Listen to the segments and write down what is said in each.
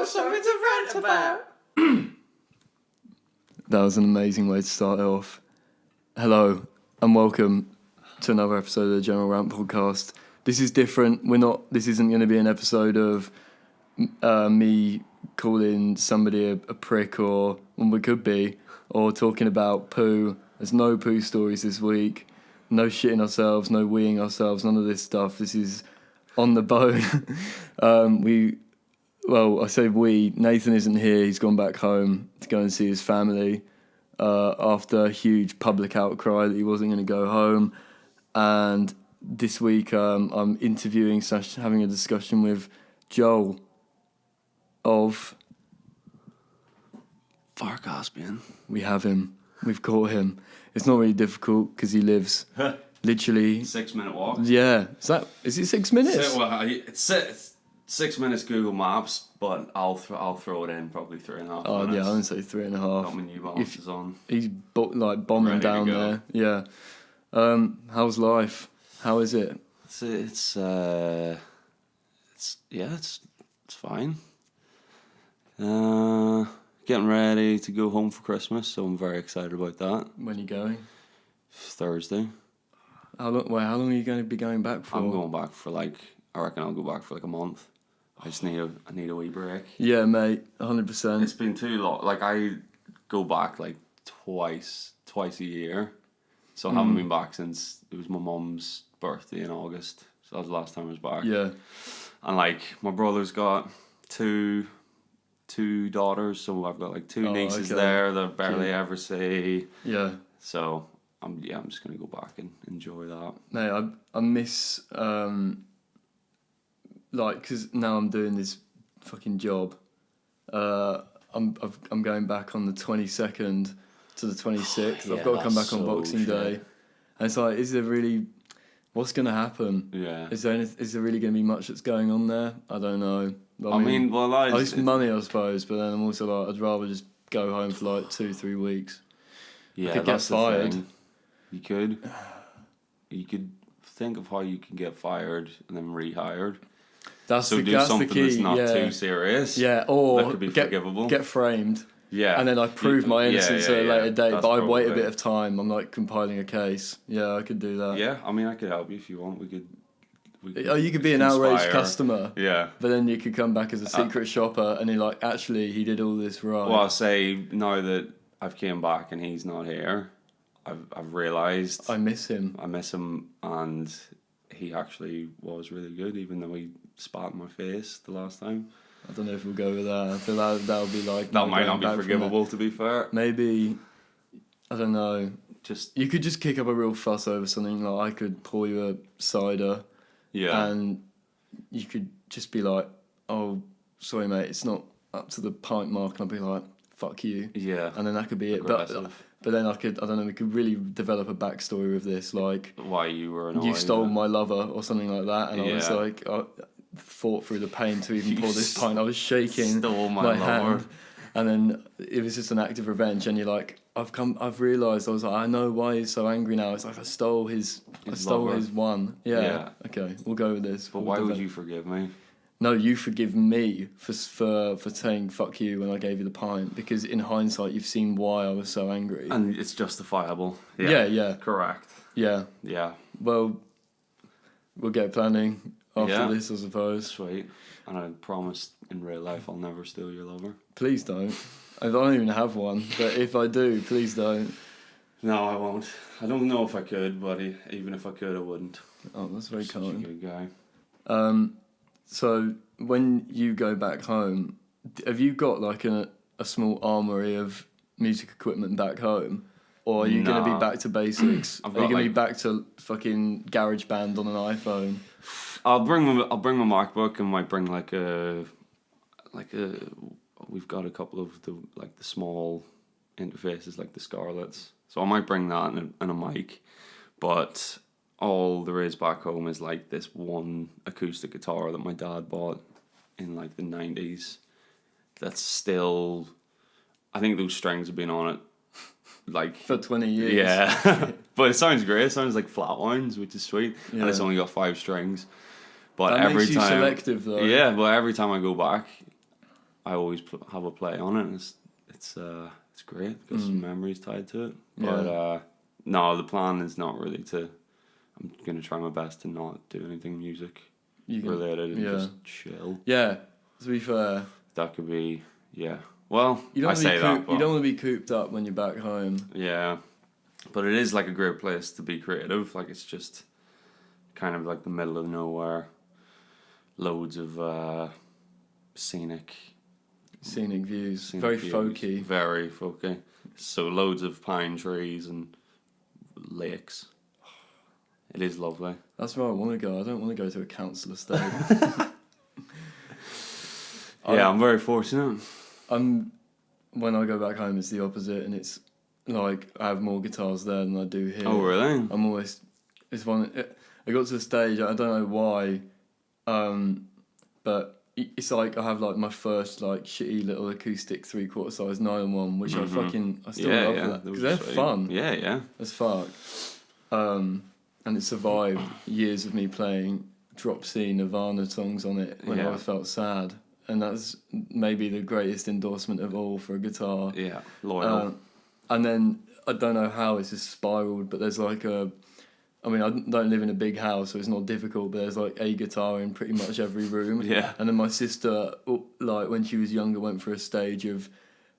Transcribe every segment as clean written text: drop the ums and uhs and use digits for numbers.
got something to rant about. That was an amazing way to start it off. Hello and welcome to another episode of the General Rant podcast. This is different. This isn't going to be an episode of me calling somebody a prick or we could be, or talking about poo. There's no poo stories this week. No shitting ourselves, no weeing ourselves, none of this stuff. This is on the bone. I say we. Nathan isn't here. He's gone back home to go and see his family after a huge public outcry that he wasn't going to go home. And this week I'm interviewing / having a discussion with Joel of Far Caspian. We have him. We've caught him. It's not really difficult because he lives literally 6 minute walk. Yeah. Is it 6 minutes? It's 6 minutes Google Maps, but I'll throw it in probably 3.5 Oh minutes. yeah, I would say 3.5. Got my New Balances on. He's bombing Ready down there. Yeah. How's life? How is it? It's fine. Getting ready to go home for Christmas, so I'm very excited about that. When are you going? Thursday. How long are you going to be going back for? I'm going back for I reckon I'll go back for a month. I just need a wee break. Yeah, mate, 100%. It's been too long. I go back twice a year. So I haven't been back since it was my mum's birthday in August. So that was the last time I was back. Yeah. And my brother's got two daughters, so I've got two nieces there that I barely ever see. Yeah. So I'm just gonna go back and enjoy that. Mate, I miss because now I'm doing this fucking job. I'm going back on the 22nd to the 26th. Yeah, I've got to come back on so Boxing Day, and it's is there really? What's going to happen? Yeah. Is there really going to be much that's going on there? I don't know. I mean, it's money, I suppose, but then I'm also I'd rather just go home for 2-3 weeks. Yeah, I could get fired. You could think of how you can get fired and then rehired. That's something that's not yeah. too serious. Yeah, or that could be forgivable. Get framed. Yeah. And then I prove my innocence at a later date, That's but I wait a probably bit of time. I'm compiling a case. Yeah, I could do that. Yeah, I mean, I could help you if you want. We could you could be an outraged customer. Yeah. But then you could come back as a secret shopper and you're actually, he did all this right. Well, I'll say, now that I've came back and he's not here, I've realised... I miss him. And he actually was really good, even though he spat in my face the last time. I don't know if we'll go with that. I feel that would be that might not be forgivable, to be fair. Maybe, I don't know. Just you could just kick up a real fuss over something. I could pour you a cider. Yeah. And you could just be oh, sorry, mate, it's not up to the pint mark. And I'd be fuck you. Yeah. And then that could be aggressive. it. But then I don't know, we could really develop a backstory with this. Why you were annoyed. You stole my lover or something like that. And I was I fought through the pain to even pour this pint. I was shaking stole my hand. And then it was just an act of revenge. And you're I've realised, I know why he's so angry now. It's I stole his one. Yeah. Okay, we'll go with this. But why would you forgive me? No, you forgive me for saying fuck you when I gave you the pint, because in hindsight you've seen why I was so angry. And it's justifiable. Yeah. Correct. Yeah. Yeah. Well, we'll get planning after this, I suppose. Sweet. And I promise in real life I'll never steal your lover. Please don't. I don't even have one, but if I do, please don't. No, I won't. I don't know if I could, but even if I could, I wouldn't. Oh, that's very kind. Such a good guy. So when you go back home, have you got a small armory of music equipment back home? Or are you going to be back to basics? Are you going to be back to fucking GarageBand on an iPhone? I'll bring my MacBook and might bring we've got a couple of the small interfaces the Scarletts. So I might bring that and a mic. But all there is back home is this one acoustic guitar that my dad bought in the 90s. That's still, I think those strings have been on it for 20 years. Yeah. But it sounds great. It sounds like flatwinds, which is sweet. Yeah. And it's only got 5 strings. But that every makes you time, selective though. Yeah, but every time I go back, I always have a play on it, and it's great. Got some memories tied to it. But no, the plan is not really to. I'm gonna try my best to not do anything music related and just chill. Yeah, to be fair, that could be Well, you don't I say that, but you don't want to be cooped up when you're back home. Yeah, but it is like a great place to be creative. Like it's just kind of like the middle of nowhere. Loads of scenic views. Very folky. Very folky. So loads of pine trees and lakes. It is lovely. That's where I want to go. I don't want to go to a council estate. I'm very fortunate. When I go back home, it's the opposite, and it's like I have more guitars there than I do here. Oh, really? I'm always. It's one. I got to the stage. I don't know why, but it's like I have like my first like shitty little acoustic 3/4 size nylon one, which I still love that because they're fun. Yeah. As fuck. And it survived years of me playing drop C Nirvana songs on it when I felt sad. And that's maybe the greatest endorsement of all for a guitar. Yeah, loyal. And then, I don't know how it's just spiraled, but there's like I don't live in a big house, so it's not difficult, but there's like a guitar in pretty much every room. Yeah. And then my sister, like when she was younger, went for a stage of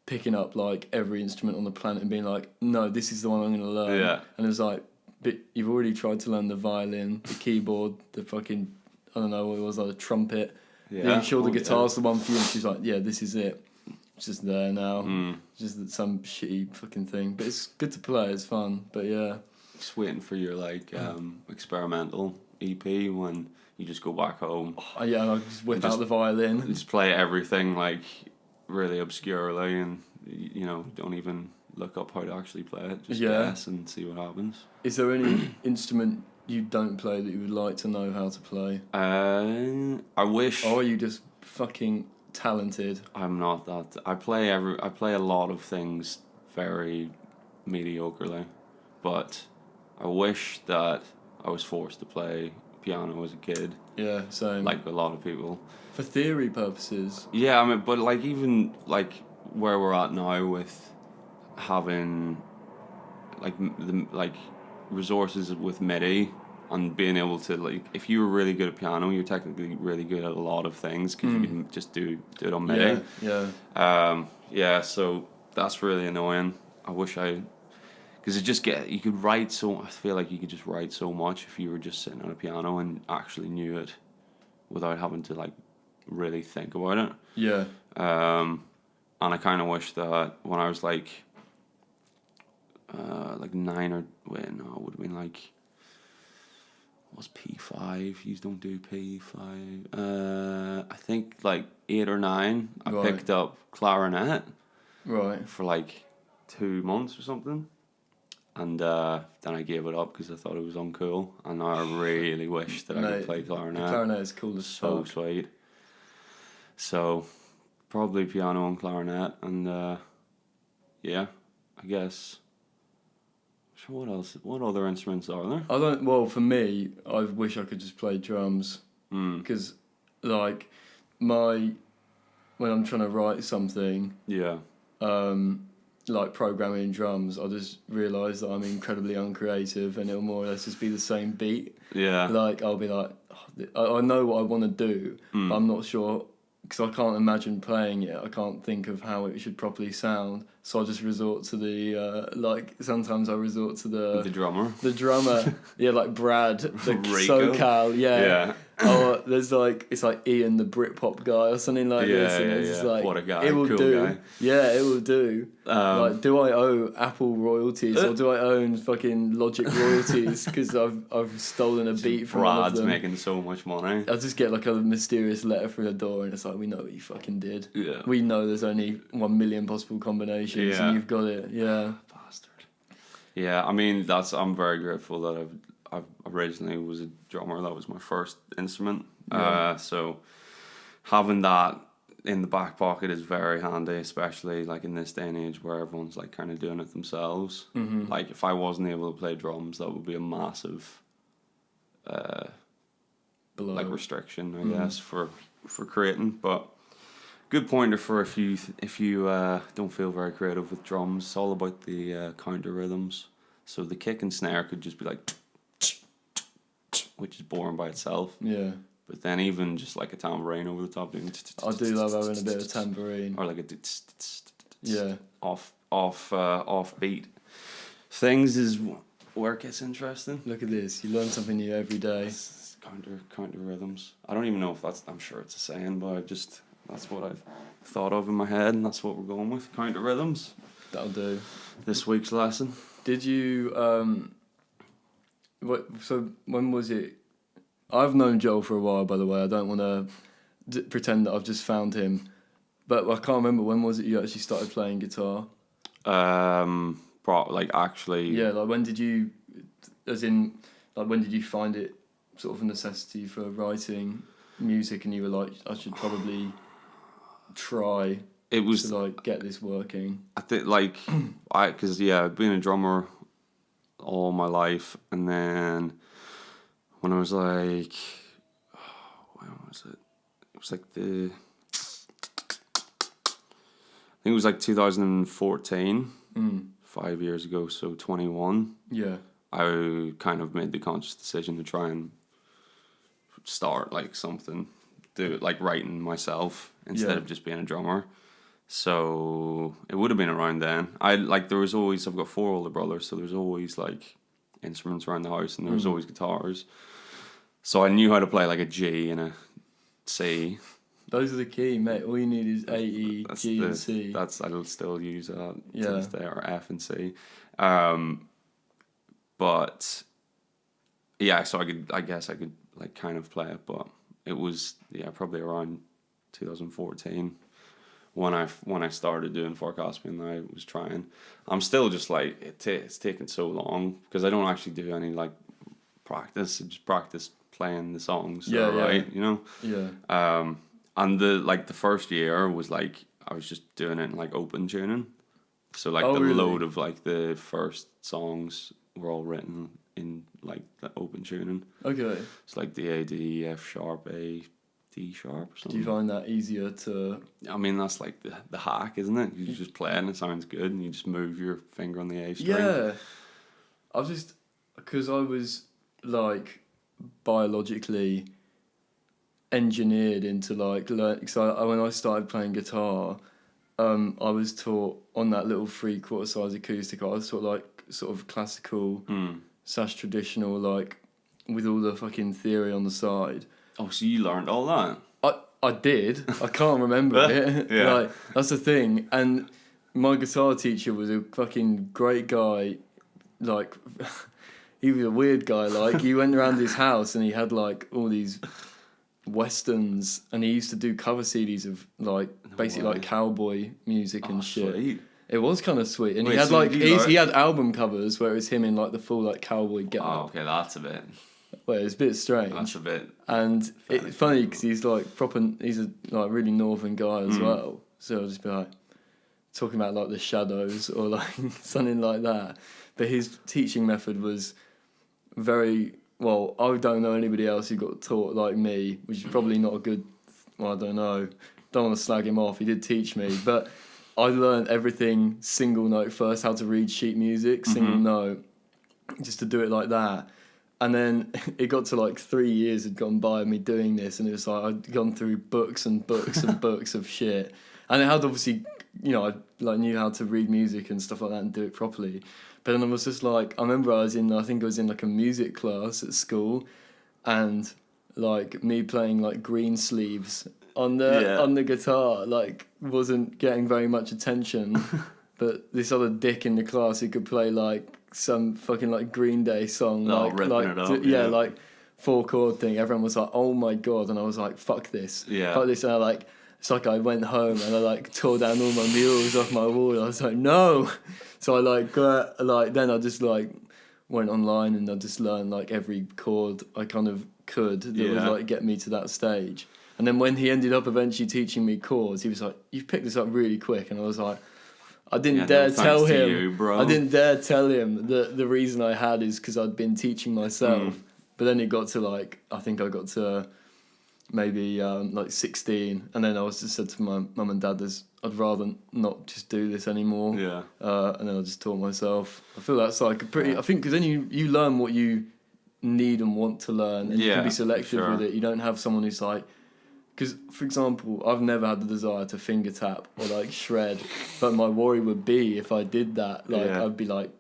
picking up like every instrument on the planet and being like, no, this is the one I'm going to learn. Yeah. And it was like, but you've already tried to learn the violin, the keyboard, the fucking, I don't know what it was, like the trumpet. Yeah. Sure, the guitar's the one for you. And she's like, yeah, this is it. It's just there now. Just some shitty fucking thing. But it's good to play, it's fun. But yeah. Just waiting for your like experimental EP when you just go back home. And I just whip out the violin. Just play everything like really obscurely and don't even look up how to actually play it. Just guess and see what happens. Is there any instrument you don't play that you would like to know how to play? I wish. Or are you just fucking talented? I'm not that. I play a lot of things very mediocrely, but I wish that I was forced to play piano as a kid. Yeah, same. Like a lot of people. For theory purposes. Yeah, I mean, but like even like where we're at now with having like resources with MIDI and being able to like, if you were really good at piano, you're technically really good at a lot of things because you can just do it on MIDI. Yeah. So that's really annoying. I wish because you could write so. I feel like you could just write so much if you were just sitting on a piano and actually knew it, without having to like really think about it. Yeah. And I kind of wish that when I was like 9 or it would have been like, what's P5? You don't do P5. I think like 8 or 9. I picked up clarinet. Right. For like 2 months or something. And then I gave it up because I thought it was uncool. And now I really wish that I could play clarinet. The clarinet is cool as fuck. So sweet. So, probably piano and clarinet. And I guess. So what else? What other instruments are there? Well, for me, I wish I could just play drums. Because, like, when I'm trying to write something. Yeah. Like programming drums, I just realise that I'm incredibly uncreative and it'll more or less just be the same beat. Yeah. Like, I'll be like, I know what I want to do, but I'm not sure, because I can't imagine playing it. I can't think of how it should properly sound. So I just resort to sometimes I resort to the drummer. The drummer, yeah, like Brad, the Rico. SoCal, yeah. Oh, there's like, it's like Ian, the Britpop guy or something like this. And it's like, what a guy, it will cool do. Guy. Yeah, it will do. Like, do I owe Apple royalties or do I own fucking Logic royalties because I've stolen a beat from one of Brad's them? making so much money. I'll just get like a mysterious letter through the door and it's like, we know what you fucking did. Yeah. We know there's only 1 million possible combinations and you've got it. Yeah. Bastard. Yeah, I mean, I'm very grateful that I originally was a drummer. That was my first instrument. Yeah. So having that in the back pocket is very handy, especially like in this day and age where everyone's like kind of doing it themselves. Mm-hmm. Like if I wasn't able to play drums, that would be a massive like restriction, I guess, for creating. But good pointer for if you don't feel very creative with drums. It's all about the counter rhythms. So the kick and snare could just be like, which is boring by itself. Yeah. But then even just like a tambourine over the top. I do love having a bit of tambourine. Or like a Yeah. off beat. Things is where it gets interesting. Look at this. You learn something new every day. It's counter rhythms. I don't even know if that's. I'm sure it's a saying, but that's what I've thought of in my head, and that's what we're going with. Counter rhythms. That'll do. This week's lesson. Did you so when was it? I've known Joel for a while, by the way. I don't want to pretend that I've just found him, but I can't remember when was it you actually started playing guitar. Like actually. Yeah, like when did you, as in, like when did you find it sort of a necessity for writing music, and you were like, I should probably try. It was to like get this working. I think like because I've been a drummer all my life, and then when I was like, when was it? It was like I think it was like 2014, 5 years ago, so 21. Yeah. I kind of made the conscious decision to try and start like something, do it like writing myself instead of just being a drummer. So it would have been around then. I've got 4 older brothers, so there's always like instruments around the house, and there was always guitars. So I knew how to play like a G and a C. Those are the key, mate. All you need is A, E, G, and C. I'll still use that to Yeah. this day, or F and C. But yeah, so I guess I could like kind of play it, but it was probably around 2014 when I started doing Far Caspian. I was trying. I'm still just like it's taken so long because I don't actually do any like practice. I just practice playing the songs. Right, you know. Yeah. And the first year was like I was just doing it in like open tuning. So like really? load of like the first songs were all written in like the open tuning. Okay. It's like the A, D, F sharp, A, D sharp or something. Do you find that easier to... I mean, that's like the hack, isn't it? You just play it and it sounds good, and you just move your finger on the A string. Yeah. Because I was like biologically engineered into like so when I started playing guitar, I was taught on that little 3/4 size acoustic. I was taught like sort of classical / traditional, like with all the fucking theory on the side. Oh, so you learned all that? I did. I can't remember it. Yeah. Like that's the thing. And my guitar teacher was a fucking great guy. Like he was a weird guy. Like you went around his house and he had like all these westerns, and he used to do cover CDs of like basically like cowboy music and shit. Sweet. It was kind of sweet, and Wait, he had so like did you he had album covers where it was him in like the full like cowboy getup. Oh, okay, that's a bit. Well, it's a bit strange. That's a bit. And it's funny because he's like proper. He's a like really northern guy as well. So I'll just be like talking about like the Shadows or like something like that. But his teaching method was very well. I don't know anybody else who got taught like me, which is probably not a good. Well, I don't know. Don't want to slag him off. He did teach me, but I learned everything single note first. How to read sheet music, single note, just to do it like that. And then it got to like 3 years had gone by of me doing this, and it was like I'd gone through books and books and books of shit. And it had obviously, I like knew how to read music and stuff like that and do it properly. But then I was just like, I remember I think I was in like a music class at school, and like me playing like Green Sleeves on the guitar like wasn't getting very much attention. But this other dick in the class who could play like some fucking like Green Day song, like 4-chord thing. Everyone was like, "Oh my god!" And I was like, "Fuck this!" Fuck this. And it's like I went home and I like tore down all my murals off my wall. I was like, "No!" So I then I just like went online and I just learned like every chord I kind of could that would like get me to that stage. And then when he ended up eventually teaching me chords, he was like, "You've picked this up really quick," and I was like. I didn't dare tell him. I didn't dare tell him that the reason I had is because I'd been teaching myself. But then it got to like I think I got to maybe like 16, and then I was just said to my mum and dad, I'd rather not just do this anymore. Yeah. And then I just taught myself. I feel that's like a pretty. Yeah. I think because then you learn what you need and want to learn, and you can Yeah, be selective sure. with it. You don't have someone who's like. Because, for example, I've never had the desire to finger tap or like shred, but my worry would be if I did that, like Yeah. I'd be like,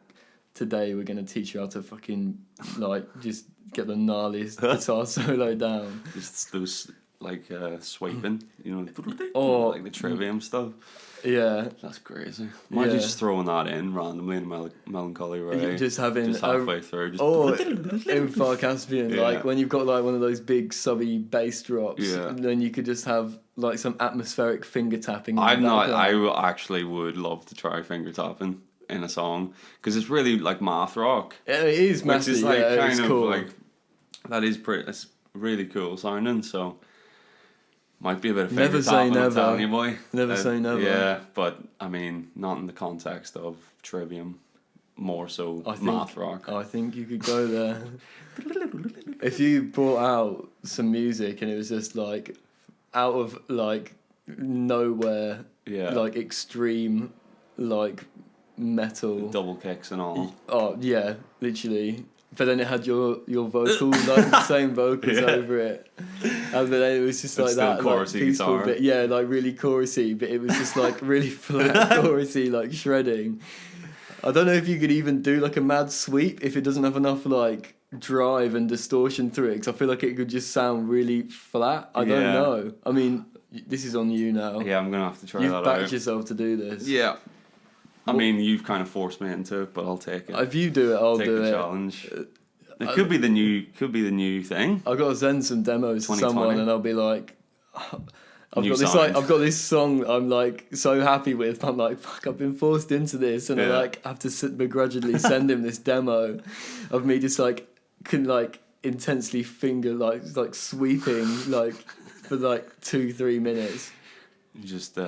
today we're gonna teach you how to fucking like just get the gnarliest guitar solo down. Just those like swiping, you know, Or- like the trivium stuff. Yeah, That's crazy. Imagine Yeah. just throwing that in randomly in a melancholy way. just having Just halfway through. Just or in Far Caspian, Yeah. like when you've got like one of those big subby bass drops, Yeah. and then you could just have like some atmospheric finger tapping. In I'm the not. background. Actually would love to try finger tapping in a song because it's really like math rock, Yeah, it is which massive. is like yeah, kind it's of cool. like that is pretty. It's really cool sounding. So might be a bit of Never finger say tapping, I'm never. telling you, boy. Never say never. Yeah, but I mean, not in the context of trivium. More so math rock. I think you could go there. If you brought out some music and it was just like out of like nowhere, Yeah. like extreme, like metal. Double kicks and all. Oh yeah, literally. But then it had your vocal, like the same vocals Yeah. over it, and then it was just like It's still that, like chorusy peaceful guitar. bit. Yeah, like really chorusy, but it was just like really flat chorusy, like shredding. I don't know if you could even do like a mad sweep if it doesn't have enough like drive and distortion through it, because I feel like it could just sound really flat. I don't Yeah. know. I mean, this is on you now. Yeah, I'm gonna have to try You've that backed out. yourself to do this. Yeah. I mean, you've kind of forced me into it, but I'll take it. If you do it, I'll Take do the it. challenge. It could be the new thing. I've got to send some demos to 2020. someone, and I'll be like, I've New got this sound. I've got this song I'm like so happy with. I'm like, fuck, I've been forced into this, and I Yeah. like have to begrudgingly send him this demo of me just like intensely finger like sweeping like for like 2-3 minutes. Just,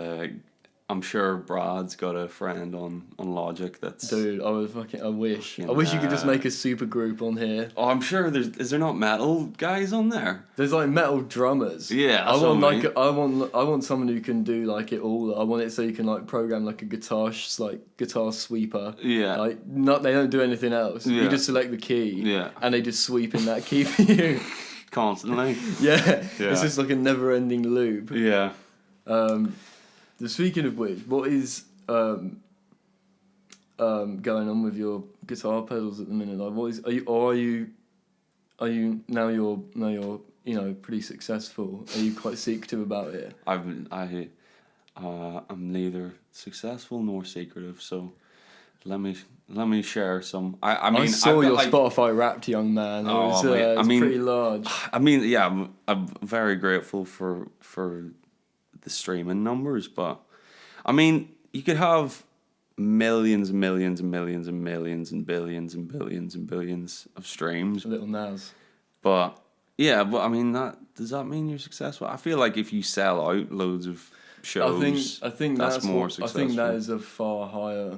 I'm sure Brad's got a friend on Logic that's. Dude, I wish you could just make a super group on here. Oh, I'm sure is there not metal guys on there? There's like metal drummers. Yeah, I that's want what I like I want someone who can do like it all. I want it so you can like program like a guitar sweeper. Yeah. Like they don't do anything else. Yeah. You just select the key. Yeah. And they just sweep in that key for you. Constantly. Yeah. Yeah. It's just like a never-ending loop. Yeah. Speaking of which, what is going on with your guitar pedals at the minute? Like, what is are you now you're pretty successful? Are you quite secretive about it? I'm neither successful nor secretive, so let me share some. I mean, I saw I've got, your like, Spotify Wrapped, young man. It Oh, was, mate, it I was mean- pretty large. I mean, yeah, I'm very grateful for the streaming numbers, but I mean, you could have millions and millions and millions and millions and billions and billions and billions of streams, Little Nas. but yeah, but I mean, does that mean you're successful? I feel like if you sell out loads of shows, I think that's more successful. I think that is a far higher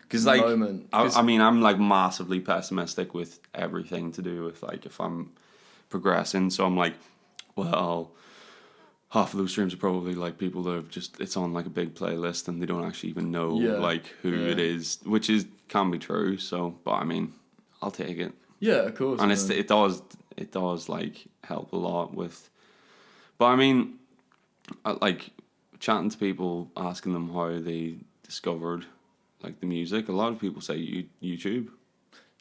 Because like, moment. I mean, I'm like massively pessimistic with everything to do with like if I'm progressing. So I'm like, well, half of those streams are probably like people that have just it's on like a big playlist and they don't actually even know Yeah. like who it is, which can be true. So, but I mean, I'll take it, Yeah, of course. and man. it does like help a lot with. But I mean, like chatting to people, asking them how they discovered like the music. A lot of people say YouTube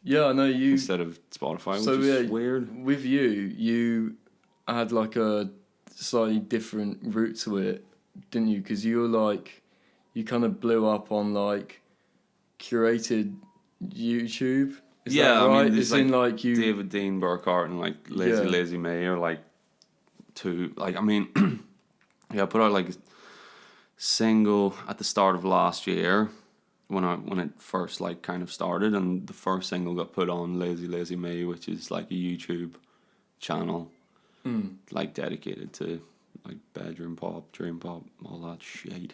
Yeah, I know you. instead of Spotify, So, which is yeah, weird. With you had like a slightly different route to it, didn't you? Because you were like, you kind of blew up on like curated YouTube. Is Yeah, that I right? mean, It's there's in like you. David Dean Burkhart and like Lazy Yeah. Lazy May are like two. Like I mean, yeah, I put out like a single at the start of last year when it first like kind of started, and the first single got put on Lazy Lazy May, which is like a YouTube channel like dedicated to like bedroom pop, dream pop, all that shit.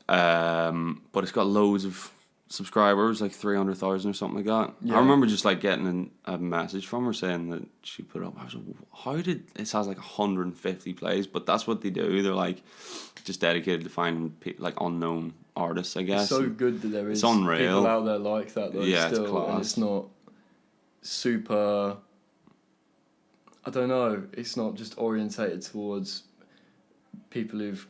But it's got loads of subscribers, like 300,000 or something like that. Yeah. I remember just like getting a message from her saying that she put up. I was like, how did it has like 150 plays? But that's what they do. They're like just dedicated to finding like unknown artists, I guess. It's so good that there is unreal. people out there like that though. Yeah, still, it's class. and it's not super. I don't know. It's not just orientated towards people who've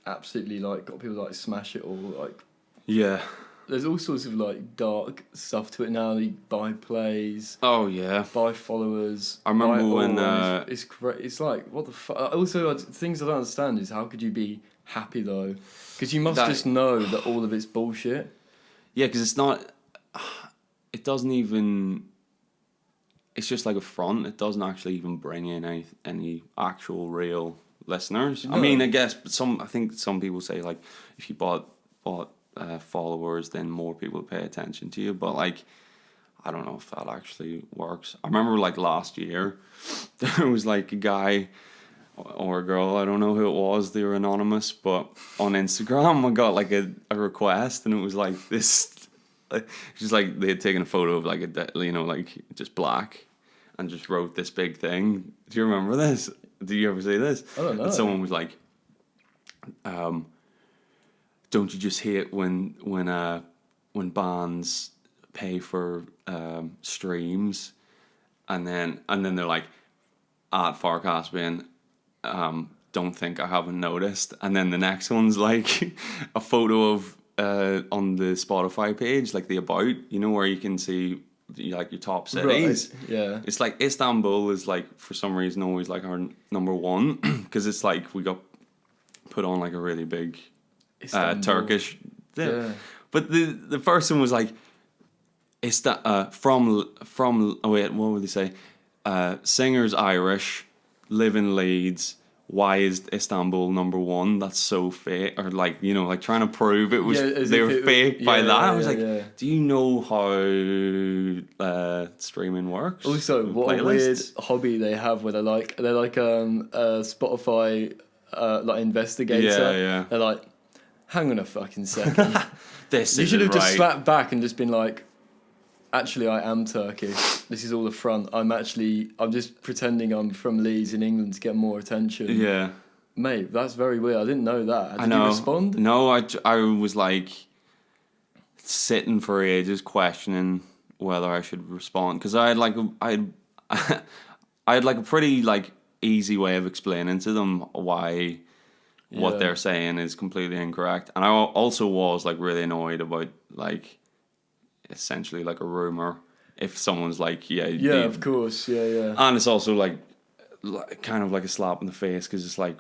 absolutely like got people like smash it or like. Yeah. There's all sorts of like dark stuff to it now. You buy plays. Oh yeah. Buy followers. I remember when it's great. It's like what the fuck. Also, things I don't understand is how could you be happy though? Because you must just know that all of it's bullshit. Yeah, because it's not. It doesn't even. It's just like a front. It doesn't actually even bring in any actual real listeners. No. I mean, I guess I think some people say like if you bought followers, then more people pay attention to you. But like, I don't know if that actually works. I remember like last year, there was like a guy or a girl, I don't know who it was. They were anonymous, but on Instagram, I got like a request, and it was like this. Just like they had taken a photo of like like just black, and just wrote this big thing. Do you remember this? Do you ever see this? I don't know. And someone was like, don't you just hate when bands pay for streams, and then they're like, at Far Caspian, don't think I haven't noticed. And then the next one's like a photo of on the Spotify page, like the about, where you can see like your top cities. Right, yeah. It's like Istanbul is like for some reason always like our number one because it's like we got put on like a really big Turkish. Yeah. But the first one was like, it's that from oh wait, what would they say? Singer's Irish, live in Leeds. Why is Istanbul number one? That's so fake. Or like, like trying to prove it was they were fake by that. I was like, do you know how streaming works? Also, what a weird hobby they have where they're like Spotify like investigator. Yeah. They're like, hang on a fucking second. You should have just slapped back and just been like, actually, I am Turkish. This is all a front. I'm just pretending I'm from Leeds in England to get more attention. Yeah. Mate, that's very weird. I didn't know that. Did you respond? No, I was like sitting for ages questioning whether I should respond because I had like a pretty like easy way of explaining to them why what they're saying is completely incorrect, and I also was like really annoyed about like essentially like a rumor if someone's like of course and it's also like kind of like a slap in the face because it's like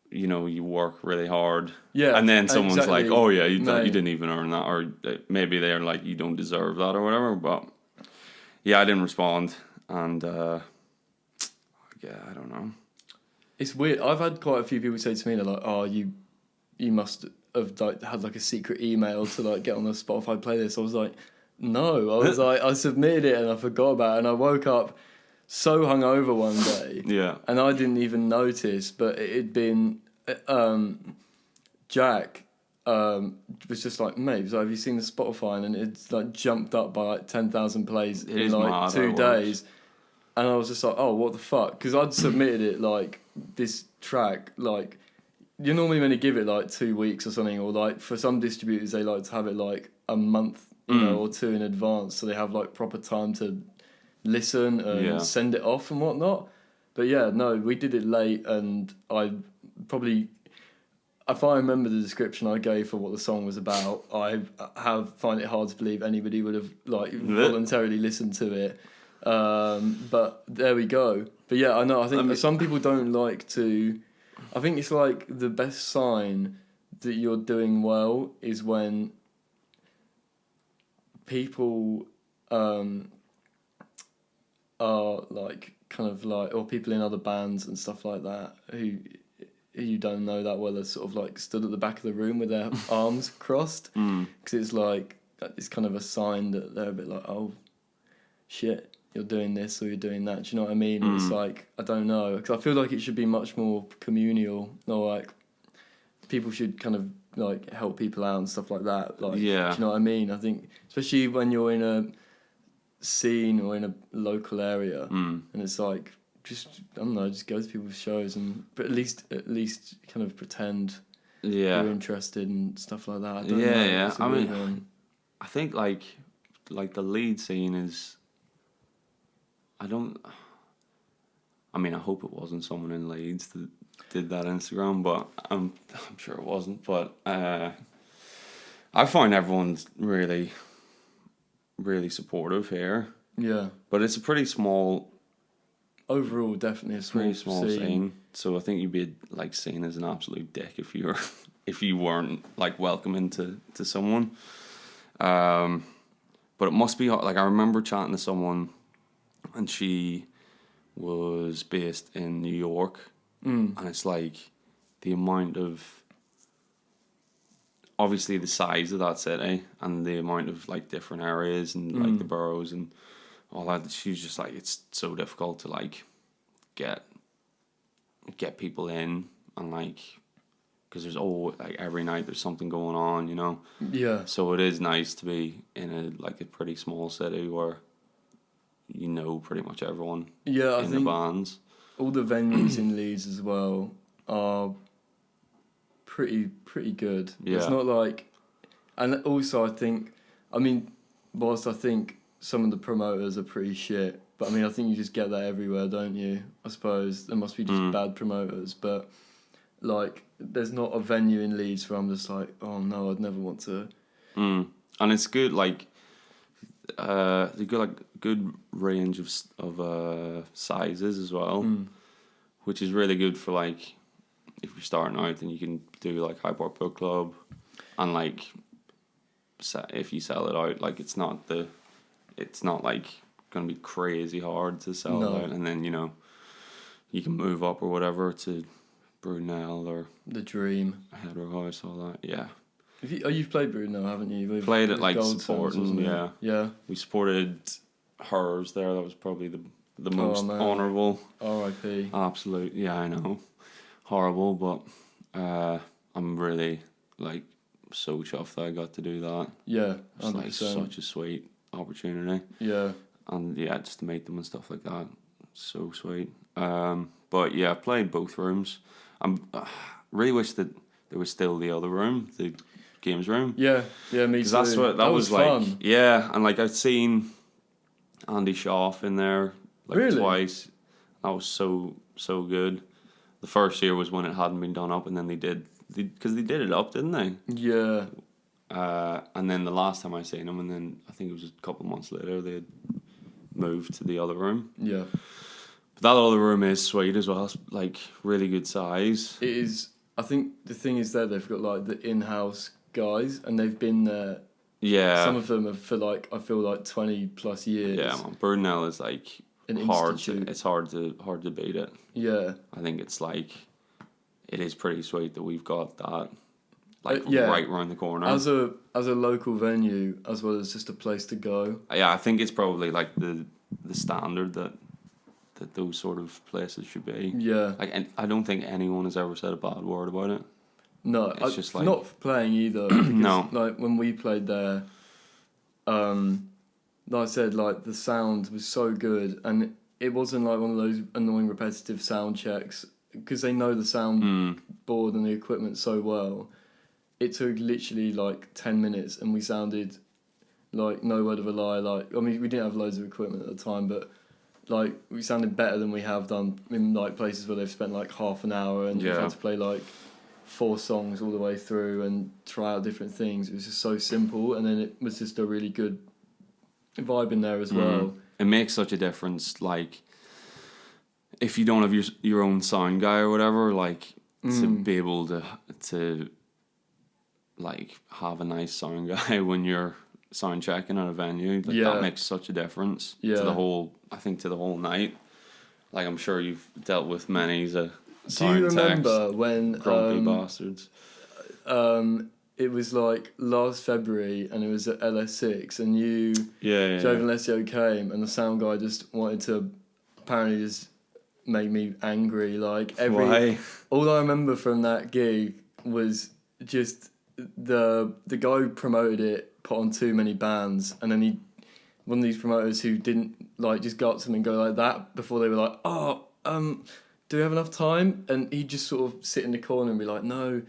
you work really hard and then someone's like oh yeah you didn't even earn that, or maybe they're like you don't deserve that or whatever, but I didn't respond, and I don't know. It's weird. I've had quite a few people say to me, they're like, oh, you must have like had like a secret email to like get on the Spotify playlist. I was like, no. I was like, I submitted it and I forgot about it, and I woke up so hungover one day. Yeah. And I didn't even notice, but it had been Jack was just like, mate, so have you seen the Spotify? And it's like jumped up by like 10,000 plays in like 2 days. And I was just like, oh, what the fuck? Because I'd submitted it like this track, like you're normally meant to give it like 2 weeks or something, or like for some distributors they like to have it like a month, or two in advance, so they have like proper time to listen and send it off and whatnot. But we did it late, and I probably, if I remember the description I gave for what the song was about, I find it hard to believe anybody would have like voluntarily listened to it. But there we go. But I know. I think some people don't like to. I think it's like the best sign that you're doing well is when people are like kind of like, or people in other bands and stuff like that who you don't know that well are sort of like stood at the back of the room with their arms crossed, because it's like it's kind of a sign that they're a bit like, oh shit, you're doing this or you're doing that. Do you know what I mean? It's like, I don't know, because I feel like it should be much more communal, or like people should kind of like help people out and stuff like that. Like, Yeah. do you know what I mean? I think especially when you're in a scene or in a local area, and it's like just I don't know, just go to people's shows but at least kind of pretend Yeah. you're interested and stuff like that. I don't know. Yeah. It's a I weird mean, one. I think like the lead scene is. I hope it wasn't someone in Leeds that did that Instagram, but I'm sure it wasn't. But I find everyone's really, really supportive here. Yeah. But it's a pretty small, Overall, definitely a small scene. So I think you'd be like seen as an absolute dick if you were if you weren't like welcoming to someone. But it must be like I remember chatting to someone, and she was based in New York, and it's like the amount of obviously the size of that city and the amount of like different areas and like the boroughs and all that. She's just like it's so difficult to like get people in and like because there's like every night there's something going on, you know. Yeah. So it is nice to be in a pretty small city where you know pretty much everyone. Yeah, I in think the bands. all the venues in Leeds as well are pretty good. Yeah. It's not like, and also I think, I mean, whilst I think some of the promoters are pretty shit, but I mean I think you just get that everywhere, don't you? I suppose there must be just bad promoters, but like there's not a venue in Leeds where I'm just like, oh no, I'd never want to. And it's good like they got like good range of sizes as well, which is really good for like if you're starting out, then you can do like Hyde Park Book Club, and like if you sell it out, like it's not like gonna be crazy hard to sell it out, and then you know you can move up or whatever to Brunel or The Dream. Hedrow House, all that. Yeah. You've played Brunel, haven't you? Played it like Gold supporting, Stones, yeah. Yeah. We supported hers there. That was probably the most honourable. R.I.P. Absolute, yeah, I know. Horrible, but I'm really like so chuffed that I got to do that. Yeah, 100%. It's like such a sweet opportunity. Yeah. And yeah, just to meet them and stuff like that, so sweet. But yeah, I played both rooms. Really wish that there was still the other room, the games room. Yeah, me too. Because that's what that was like. Fun. Yeah, and like I've seen Andy Schaaf in there like really? twice. That was so good. The first year was when it hadn't been done up, and then they did it up, didn't they? Yeah. And then the last time I seen them, and then I think it was a couple of months later, they had moved to the other room. Yeah. But that other room is sweet as well. It's like really good size. It is. I think the thing is that they've got like the in-house guys, and they've been there. Yeah. Some of them are for like I feel like 20 plus years. Yeah, man. Brunel is like it's hard to beat it. Yeah. I think it's like it is pretty sweet that we've got that right around the corner. As a local venue, as well as just a place to go. Yeah, I think it's probably like the standard that those sort of places should be. Yeah. Like, and I don't think anyone has ever said a bad word about it. No, it's just like not for playing either. Because, no. Like when we played there, like I said, like the sound was so good, and it wasn't like one of those annoying repetitive sound checks because they know the sound board and the equipment so well. It took literally like 10 minutes, and we sounded like no word of a lie. Like I mean, we didn't have loads of equipment at the time, but like we sounded better than we have done in like places where they've spent like half an hour and you've had to play like 4 songs all the way through and try out different things. It was just so simple, and then it was just a really good vibe in there as well. It makes such a difference. Like if you don't have your own sound guy or whatever, like to be able to like have a nice sound guy when you're sound checking at a venue, like that makes such a difference to the whole night. Like I'm sure you've dealt with many sound Do you remember when grumpy bastards? It was like last February, and it was at LS6, and Joe and Alessio came, and the sound guy just wanted to apparently just make me angry. Like Why? all I remember from that gig was just the guy who promoted it put on too many bands, and then one of these promoters who didn't like just got to them and go like that before they were like, do we have enough time? And he'd just sort of sit in the corner and be like, no,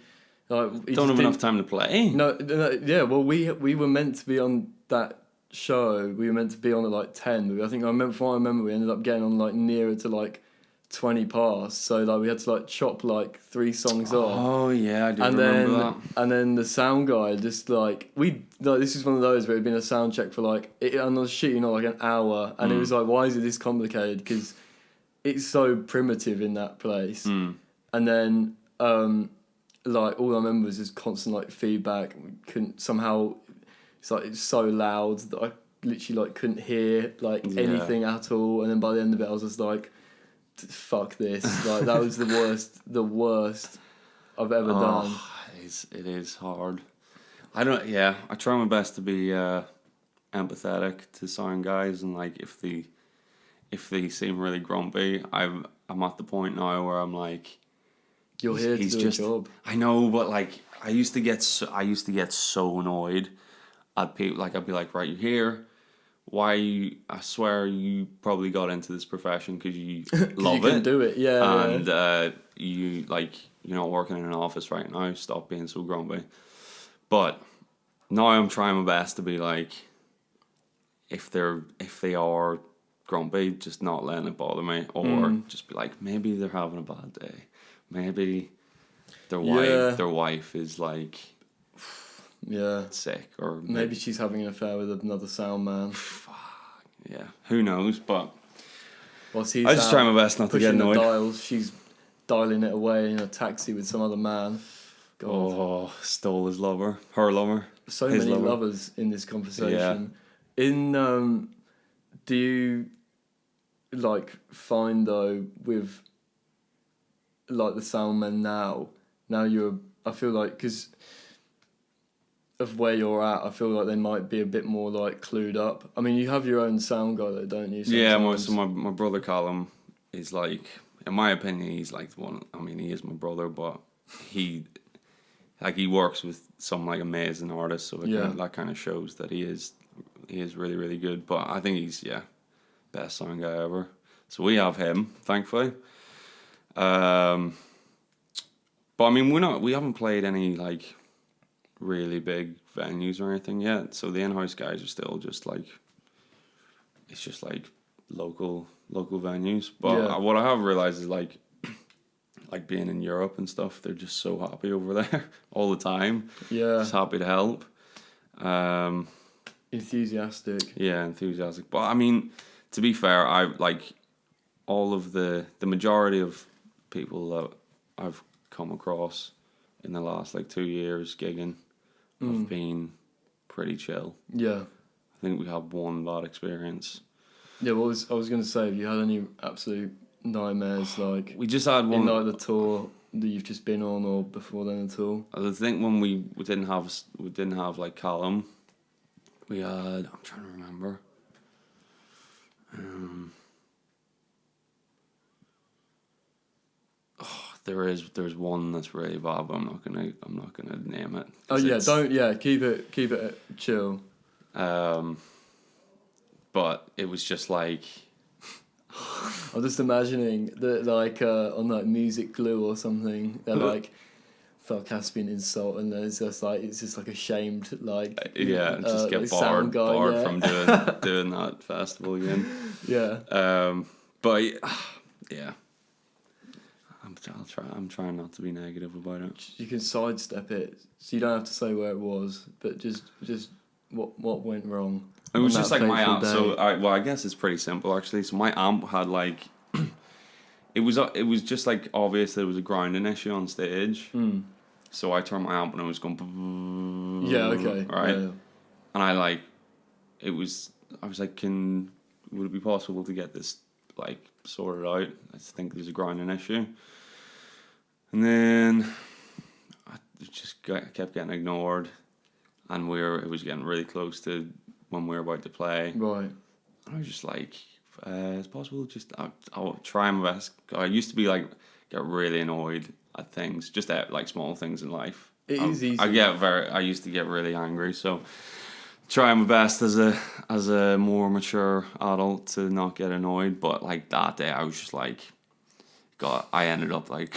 like Don't have enough time to play. No, yeah. Well, we were meant to be on that show. We were meant to be on at like 10. But from what I remember, we ended up getting on like nearer to like 20 past. So like we had to like chop like 3 songs off. Oh yeah, I do remember that. And then the sound guy just like this is one of those where it'd been a sound check for like and I was shooting like an hour, and it was like, why is it this complicated? Because it's so primitive in that place. And then like all I remember was just constant like feedback. We couldn't somehow. It's so loud that I literally like couldn't hear like anything at all. And then by the end of it, I was just like, "Fuck this!" Like that was the worst I've ever done. It is hard. I try my best to be empathetic to sound guys, and like if they seem really grumpy, I'm at the point now where I'm like, you're here to do a job. I know, but like I used to get so annoyed at people. Like I'd be like, right, you're here. Why I swear you probably got into this profession because you love you can do it, yeah. And you like you're not working in an office right now. Stop being so grumpy. But now I'm trying my best to be like, if they are grumpy, just not letting it bother me, or just be like, maybe they're having a bad day. Maybe their wife is like sick, or maybe she's having an affair with another sound man. Yeah, who knows? But I just try my best not to get annoyed. The dials, she's dialing it away in a taxi with some other man. God. Oh, stole her lover. So many lovers in this conversation. Yeah. Do you like find though with like the sound men now I feel like because of where you're at, I feel like they might be a bit more like clued up. I mean, you have your own sound guy though, don't you? Sometimes? Yeah, my brother Callum is like, in my opinion, he's like the one. I mean, he is my brother, but he works with some like amazing artists, so that kind of shows that he is really, really good. But I think he's best sound guy ever. So we have him, thankfully. But I mean, we haven't played any like really big venues or anything yet. So the in-house guys are still just like, it's just like local venues. But what I have realized is like being in Europe and stuff, they're just so happy over there all the time. Yeah, just happy to help. Enthusiastic. Yeah, enthusiastic. But I mean, to be fair, I like all of the majority of people that I've come across in the last like 2 years gigging have been pretty chill. Yeah. I think we had one bad experience. Yeah, I was going to say, have you had any absolute nightmares like we just had one in like the tour that you've just been on or before then at all? I think when we didn't have like Callum, we had, I'm trying to remember. There's one that's really bad, but I'm not gonna name it. Oh yeah, keep it chill. But it was just like I'm just imagining that like on like Music Glue or something, they're like Far Caspian insult, and then it's just like a shamed like just get like barred guy, from doing that festival again. Yeah. But yeah. I'm trying not to be negative about it. You can sidestep it, so you don't have to say where it was, but just what went wrong. It was just like my amp. Day. So I guess it's pretty simple actually. So my amp had like, it was just like obvious that it was a grounding issue on stage. So I turned my amp and it was going. Yeah. Okay. Right. Yeah. And I was like, would it be possible to get this like sorted out? I think there's a grounding issue. And then I just kept getting ignored, and it was getting really close to when we were about to play. Right. And I was just like, it's possible, just I'll try my best. I used to be like, get really annoyed at things, just at like small things in life. It is easy. I used to get really angry, so trying my best as a more mature adult to not get annoyed. But like that day, I was just like, God, I ended up like,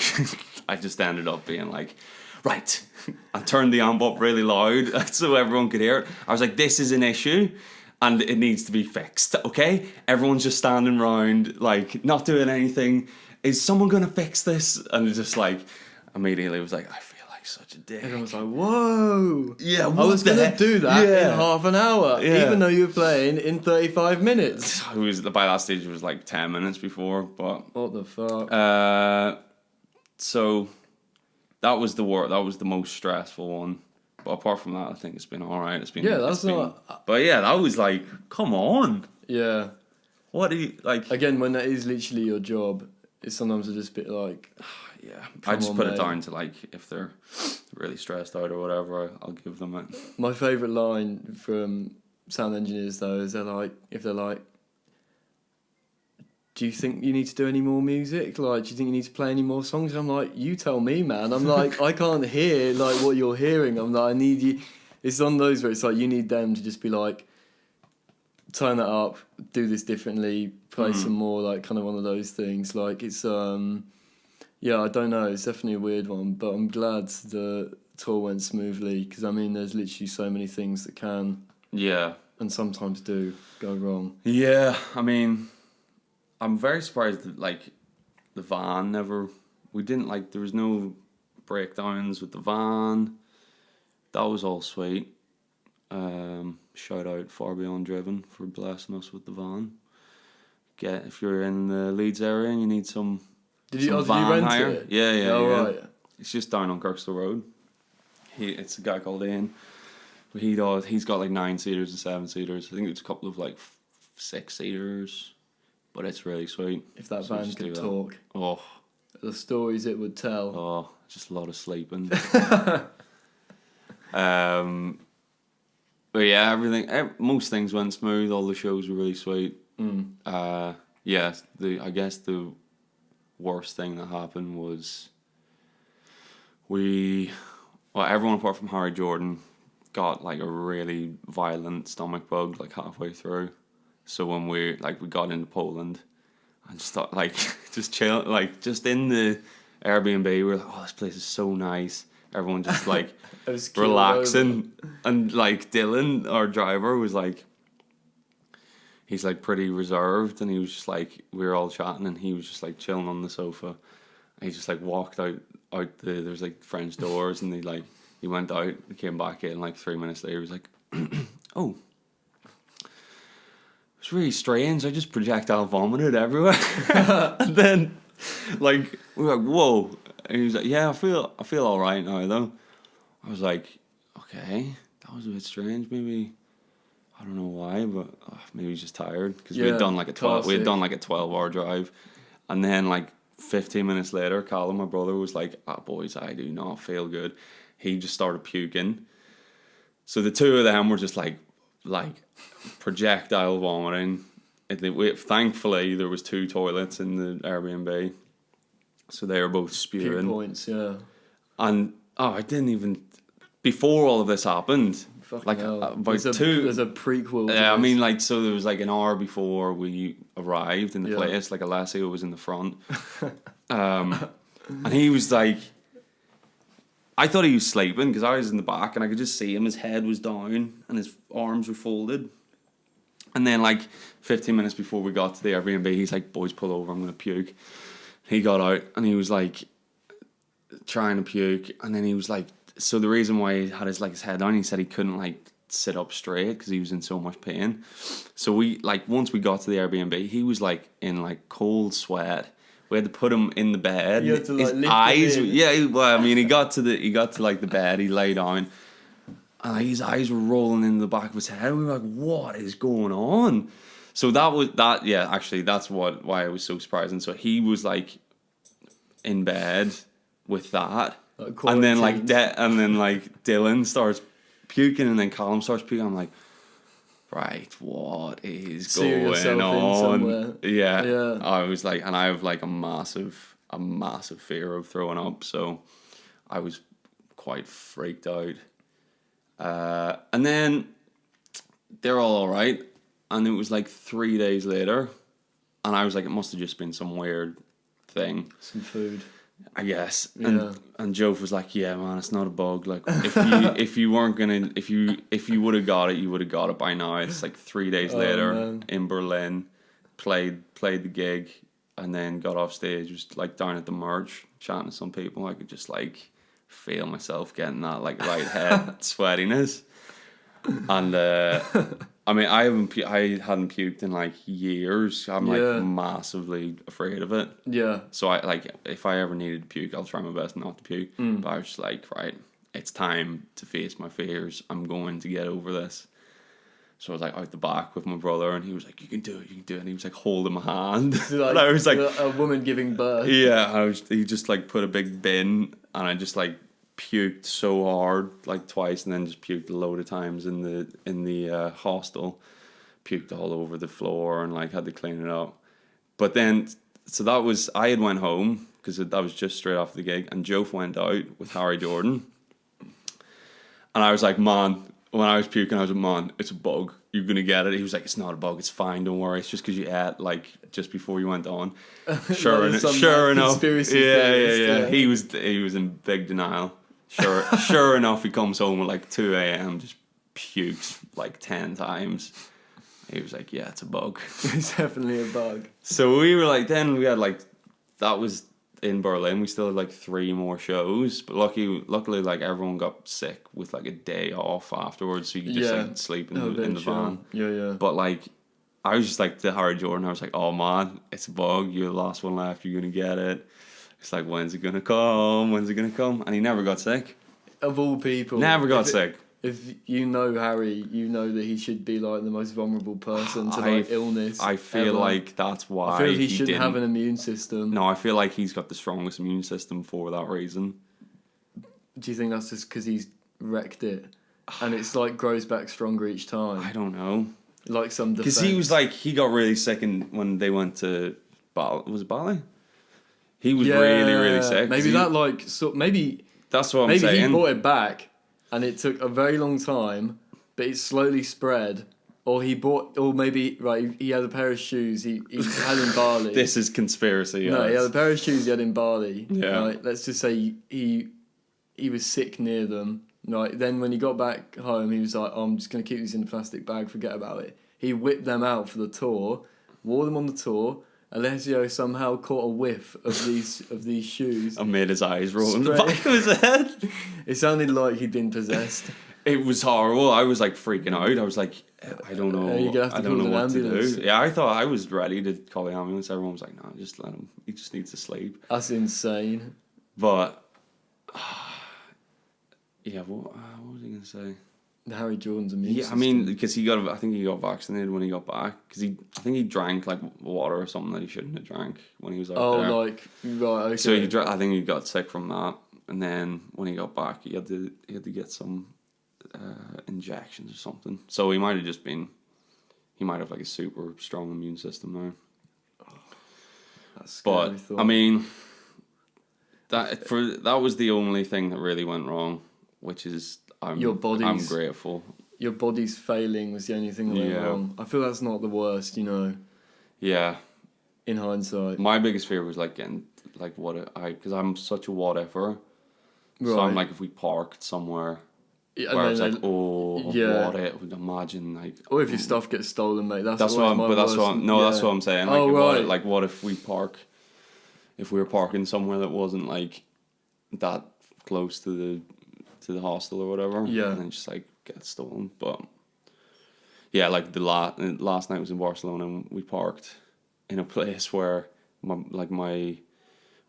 I just ended up being like, right. I turned the amp up really loud so everyone could hear it. I was like, this is an issue. And it needs to be fixed, okay? Everyone's just standing around, like, not doing anything. Is someone gonna fix this? And it just like, immediately was like, I feel like such a dick. Everyone was like, whoa. Yeah, I was going to do that in half an hour, Yeah. even though you were playing in 35 minutes. It was, by that stage, it was like 10 minutes before, but... What the fuck? So, that was the most stressful one. But apart from that, I think it's been alright. But yeah, that was like, come on. Yeah. What do you, like... Again, when that is literally your job, it's sometimes a just bit like... Yeah, I just put it down to like, if they're really stressed out or whatever, I'll give them it. My favourite line from sound engineers though is if they're like, do you think you need to do any more music? Like, do you think you need to play any more songs? And I'm like, you tell me, man. I'm like, I can't hear like what you're hearing. I'm like, I need you. It's on those where it's like you need them to just be like, turn that up, do this differently, play some more, like kind of one of those things. Like it's yeah, I don't know. It's definitely a weird one, but I'm glad the tour went smoothly because I mean, there's literally so many things that can, and sometimes do go wrong. Yeah, I mean, I'm very surprised that like the van there was no breakdowns with the van. That was all sweet. Shout out Far Beyond Driven for blessing us with the van. If you're in the Leeds area and you need some. Did you rent hire. it? Yeah. Right. It's just down on Kirkstall Road. It's a guy called Ian. He's got like 9-seaters and 7-seaters. I think it's a couple of like 6-seaters, but it's really sweet. If that van could talk. Oh. The stories it would tell. Oh, just a lot of sleeping. But yeah, most things went smooth. All the shows were really sweet. Yeah, I guess the worst thing that happened was everyone apart from Harry Jordan got like a really violent stomach bug like halfway through. So when we got into Poland and just thought like just chill, like just in the Airbnb, we were like, oh, this place is so nice. Everyone just like relaxing, and like Dylan, our driver, was like, he's like pretty reserved, and he was just like, we were all chatting, and he was just like chilling on the sofa. And he just like walked out there's like French doors, and he went out, he came back in like 3 minutes later. He was like, oh, it's really strange. I just projectile vomited everywhere, and then like we were like, whoa. And he was like, yeah, I feel all right now though. I was like, okay, that was a bit strange. Maybe I don't know why, but maybe he's just tired because we had done like a 12-hour drive, and then like 15 minutes later, Callum, my brother, was like, boys, I do not feel good. He just started puking. So the two of them were just like projectile vomiting. Thankfully, there was 2 toilets in the Airbnb. So they were both spewing. Few points, yeah. And I didn't even before all of this happened. Like about there's a prequel. Yeah, I mean, like so there was like an hour before we arrived in the place. Like Alessio was in the front, and he was like, I thought he was sleeping because I was in the back and I could just see him. His head was down and his arms were folded. And then like 15 minutes before we got to the Airbnb, he's like, boys, pull over, I'm gonna puke. He got out and he was like trying to puke, and then he was like, so the reason why he had his head down, he said he couldn't like sit up straight because he was in so much pain. So we once we got to the Airbnb, he was like in like cold sweat. We had to put him in the bed. You had to like his eyes, well, I mean, he got to like the bed, he lay down, and like, his eyes were rolling in the back of his head. We were like, what is going on? So actually that's why it was so surprising. So he was like in bed with that, and then like Dylan starts puking, and then Callum starts puking. I'm like, right, what is going on? Yeah. I was like, and I have like a massive fear of throwing up, so I was quite freaked out. And then they're all right. And it was like 3 days later. And I was like, it must have just been some weird thing. Some food. I guess. Yeah. And Joe was like, yeah, man, it's not a bug. Like, if you weren't gonna, if you would have got it, you would have got it by now. It's like 3 days later man. in Berlin, played the gig, and then got off stage, was like down at the merch, chatting to some people. I could just like feel myself getting that like right head sweatiness. And I mean, I hadn't puked in like years. I'm like massively afraid of it. Yeah. So I like, if I ever needed to puke, I'll try my best not to puke. But I was just like, right, it's time to face my fears. I'm going to get over this. So I was like out the back with my brother, and he was like, you can do it, and he was like holding my hand. Like, and I was like, a woman giving birth. Yeah, he just like put a big bin, and I just like puked so hard like twice, and then just puked a load of times in the hostel. Puked all over the floor and like had to clean it up. But then, so that was, I had went home because that was just straight after the gig, and Joe went out with Harry Jordan, and I was like, man, when I was puking, I was like, man, it's a bug, you're gonna get it. He was like, it's not a bug, it's fine, don't worry, it's just because you ate like just before you went on. Sure enough, yeah. He was in big denial. Sure enough, he comes home at like 2 a.m. just pukes like 10 times. He was like, yeah, it's a bug. It's definitely a bug. So we were like, then we had like, that was in Berlin. We still had like 3 more shows. But luckily, like everyone got sick with like a day off afterwards. So you could just like sleep in the van. Yeah. But like, I was just like to Harry Jordan, I was like, oh man, it's a bug. You're the last one left. You're going to get it. It's like, when's it going to come? And he never got sick. Of all people. Never got sick. If you know Harry, you know that he should be like the most vulnerable person to like illness. I feel like that's why I feel like he shouldn't have an immune system. No, I feel like he's got the strongest immune system for that reason. Do you think that's just because he's wrecked it, and it's like grows back stronger each time? I don't know. Like some defense. Because he was like, he got really sick when they went to was it Bali? He was really sick. Maybe maybe that's what I'm saying. Maybe he brought it back. And it took a very long time, but it slowly spread. Or he had a pair of shoes he had in Bali. This is conspiracy. No, he had a pair of shoes he had in Bali. Yeah. Right? Let's just say he was sick near them. Right? Then when he got back home, he was like, oh, I'm just going to keep these in a plastic bag, forget about it. He whipped them out for the tour, wore them on the tour. Alessio somehow caught a whiff of these shoes. And made his eyes roll in the back of his head. It sounded like he'd been possessed. It was horrible. I was like freaking out. I was like, I don't know. You're gonna have to I don't call know an what ambulance. to do. Yeah, I thought I was ready to call the ambulance. Everyone was like, no, just let him. He just needs to sleep. That's insane. But yeah, what was I gonna say? Harry Jordan's immune system. I mean, because I think he got vaccinated when he got back. Because I think he drank like water or something that he shouldn't have drank when he was out there. Right, okay. So I think he got sick from that, and then when he got back, he had to get some injections or something. So he might have like a super strong immune system now. That's scary. But thought. I mean, that was the only thing that really went wrong, which is. I'm grateful. Your body's failing was the only thing that went wrong. I feel that's not the worst, Yeah. In hindsight. My biggest fear was like getting like because I'm such a what iffer. Right. So I'm like, if we parked somewhere where it's like, what if? Imagine like. Or if your stuff gets stolen, mate. That's what I'm saying. Like, right. What if we were parking somewhere that wasn't like that close to the hostel or whatever, and then just like get stolen. But yeah, like the last night was in Barcelona, and we parked in a place where my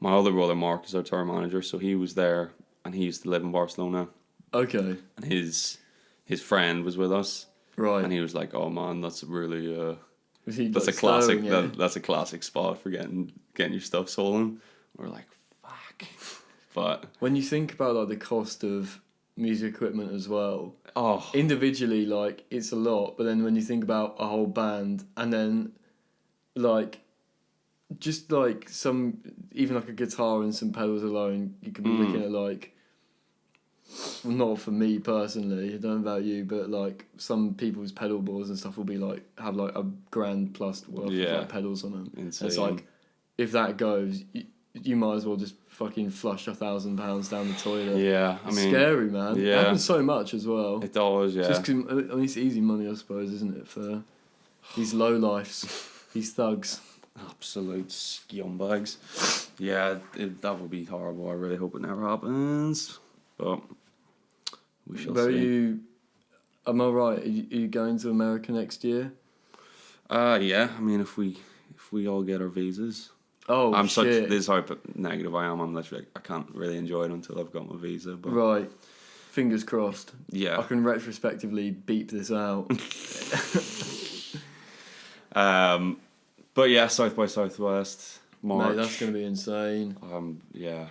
other brother Mark is our tour manager, so he was there, and he used to live in Barcelona. Okay. And his friend was with us, right? And he was like, "Oh man, that's really that's a classic. That's a classic spot for getting your stuff stolen." We're like, "Fuck." But when you think about like the cost of music equipment as well, individually like it's a lot, but then when you think about a whole band, and then like just like even like a guitar and some pedals alone, you could be looking at like well, not for me personally, I don't know about you, but like some people's pedal boards and stuff will be like have like a grand plus worth of like pedals on them. Insane. It's like if that goes, you might as well just fucking flush £1,000 down the toilet. Yeah, I It's mean, scary, man. yeah. It happens so much as well. It does, yeah. Just 'cause, I mean, it's easy money, I suppose, isn't it, for these low lifes, these thugs. Absolute scumbags. Yeah, that would be horrible. I really hope it never happens. But we shall see. Am I right? Are you going to America next year? Yeah. I mean, if we all get our visas. Oh, I'm shit. this is how negative I am. I'm literally I can't really enjoy it until I've got my visa. But right. Fingers crossed. Yeah. I can retrospectively beep this out. But yeah, South by Southwest, March. Mate, that's gonna be insane. Yeah,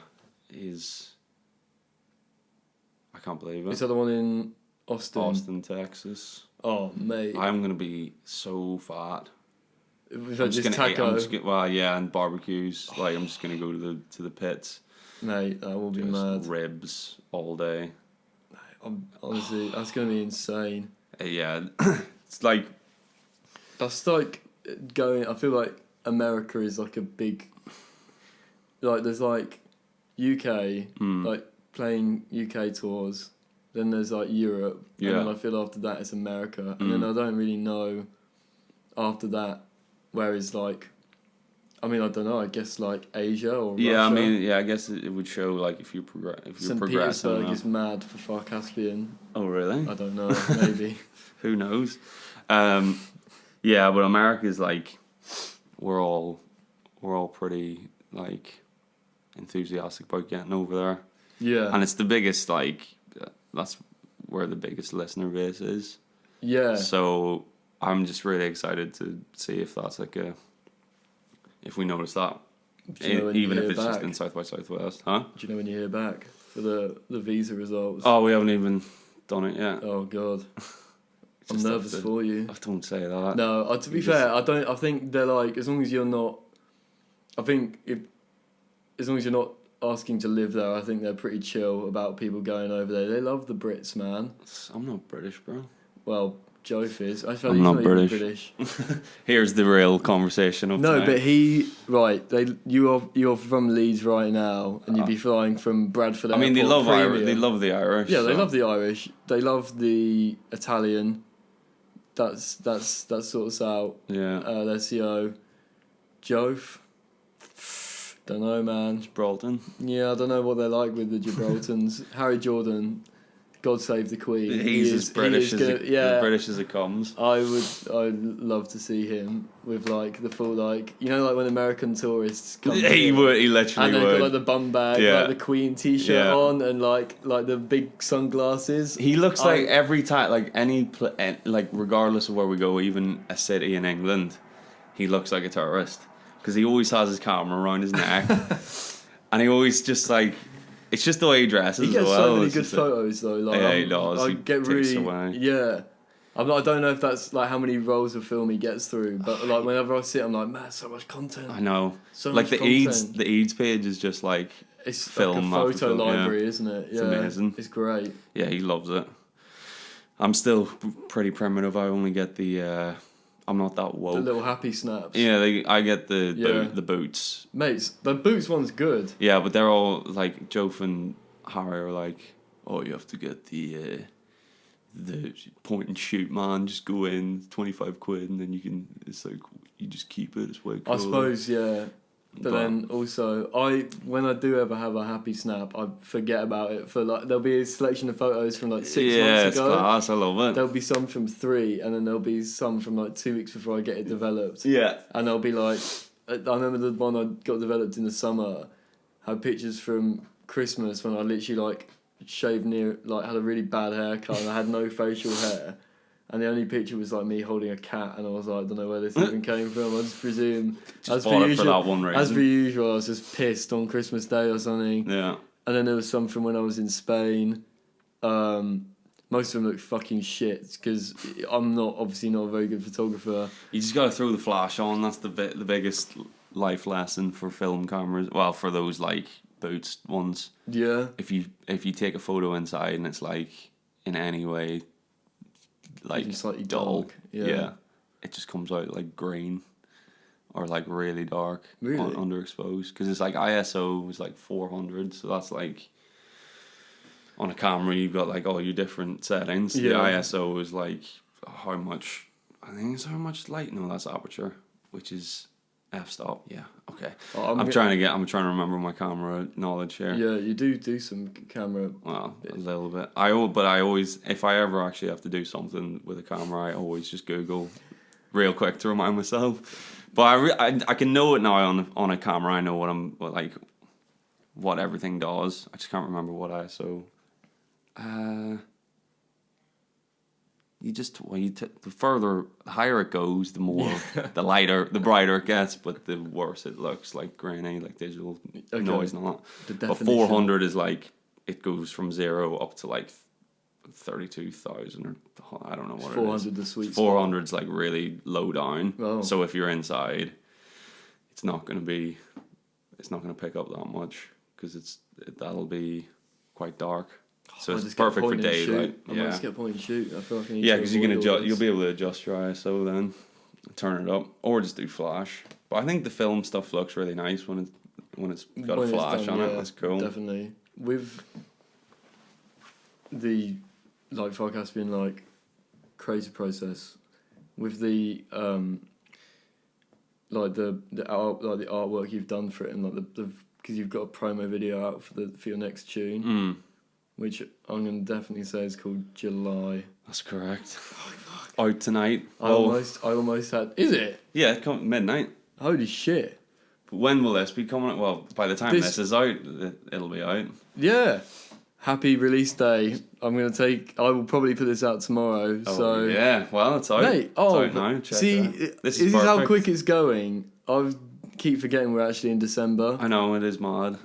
I can't believe it. Is that the one in Austin? Austin, Texas. Oh, mate. I'm gonna be so fat. I'm just gonna eat. And barbecues. Like I'm just gonna go to the pits. Mate, that will be just mad. Ribs all day. Honestly, that's gonna be insane. Yeah, it's like that's like going. I feel like America is like a big. Like there's like UK, like playing UK tours. Then there's like Europe, and then I feel after that it's America, and then I don't really know after that where is like. I mean, I don't know. I guess like Asia or Russia. I mean, I guess it would show like if you're progressing. St. Petersburg is mad for Far Caspian. Oh really? I don't know. Maybe. Who knows? Yeah, but America's like we're all pretty like enthusiastic about getting over there. Yeah. And it's the biggest that's where the biggest listener base is. Yeah. So I'm just really excited to see if that's if we notice that. Even if it's back? just in South by Southwest, huh? Do you know when you hear back for the visa results? Oh, we haven't even done it yet. Oh God. I'm nervous for you. I don't say that. No, to be fair, I don't. I think they're like as long as you're not. I think as long as you're not asking to live there, I think they're pretty chill about people going over there. They love the Brits, man. I'm not British, bro. Well, Jof is. I feel I'm not even British. Here's the real conversation of no, tonight. but you're from Leeds right now, and you'd be flying from Bradford. I mean, they love Irish. They love the Irish. Yeah, they love the Irish. They love the Italian. That sorts out. Yeah. Their CO. Jof. Don't know, man. Gibraltar. Yeah, I don't know what they're like with the Gibraltars. Harry Jordan, God save the Queen. He's as British as it comes. I'd love to see him with like the full like like when American tourists come. He literally and would. they've got like the bum bag, like the Queen T-shirt on, and like the big sunglasses. He looks like every time, like regardless of where we go, even a city in England, he looks like a tourist. Because he always has his camera around his neck. And he always just like... It's just the way he dresses as well. He gets so many good photos though. Like, yeah, he does. I he get takes really... away. Yeah. I don't know if that's like how many rolls of film he gets through. But like whenever I see it, I'm like, man, so much content. I know. So like much the content. the Eads page is just like... It's film like a photo film, library, isn't it? Yeah. It's amazing. It's great. Yeah, he loves it. I'm still pretty primitive. I only get the... I'm not that woke. The little happy snaps. Yeah, I get the boots. Mates, the boots one's good. Yeah, but they're all like Jof and Harry are like, oh, you have to get the point and shoot, man. Just go in, 25 quid, and then it's like you just keep it. It's way cool. I suppose, yeah. But then also, when I do ever have a happy snap, I forget about it for like there'll be a selection of photos from like 6 months ago. Yeah, it's class. I love it. There'll be some from 3, and then there'll be some from like 2 weeks before I get it developed. Yeah, and there'll be like, I remember the one I got developed in the summer had pictures from Christmas when I literally like shaved had a really bad haircut and I had no facial hair. And the only picture was like me holding a cat, and I was like, I don't know where this even came from. I just presume, as per usual, for that one reason. As per usual, I was just pissed on Christmas Day or something. Yeah. And then there was some from when I was in Spain. Most of them look fucking shit because I'm obviously not a very good photographer. You just got to throw the flash on. That's the biggest life lesson for film cameras. Well, for those like boots ones. Yeah. If you take a photo inside and it's like in any way like Even slightly dull, dark. Yeah. it just comes out like green or like really dark, Really? underexposed, because it's like ISO is like 400, so that's like on a camera you've got like all your different settings. The ISO is like how much, I think it's how much light. No, that's aperture, which is f-stop. Yeah, okay. I'm trying to remember my camera knowledge here. Yeah, you do some camera. Well, a little bit. I always, if I ever actually have to do something with a camera, I always just Google real quick to remind myself. But I can know it now on a camera. I know what everything does. I just can't remember what ISO. The higher it goes, the more, the brighter it gets, but the worse it looks, like grainy, like digital noise and all that. But 400 is like, it goes from 0 up to like 32,000, or I don't know what 400 it is. The sweet 400 is like really low down. Oh. So if you're inside, it's not going to pick up that much, because that'll be quite dark. So it's perfect for daylight. I might just get point and shoot. I feel like I need because you'll be able to adjust your ISO then, turn it up, or just do flash. But I think the film stuff looks really nice when it's got a flash on it. That's cool. Definitely. With the like Far Caspian like creative process, with the like the artwork you've done for it, and like the because you've got a promo video out for your next tune. Which I'm going to definitely say is called July. That's correct. Out tonight. I almost had... Is it? Yeah, midnight. Holy shit. When will this be coming out? Well, by the time this is out, it'll be out. Yeah. Happy release day. I will probably put this out tomorrow. Oh, so yeah. Well, it's out. Mate, it's out now. This is how quick it's going. I keep forgetting we're actually in December. I know, it is mad.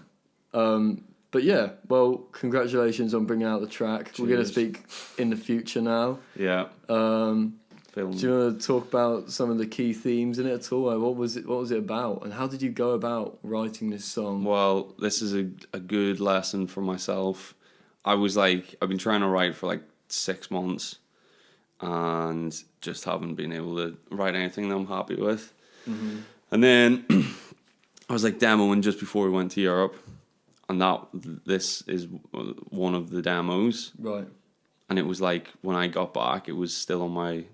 But yeah, well, congratulations on bringing out the track. Cheers. We're going to speak in the future now. Yeah. Do you want to talk about some of the key themes in it at all? Like, what was it about, and how did you go about writing this song? Well, this is a good lesson for myself. I've been trying to write for like 6 months, and just haven't been able to write anything that I'm happy with. Mm-hmm. And then I was like demoing just before we went to Europe. And this is one of the demos. Right. And it was like, when I got back, it was still on my...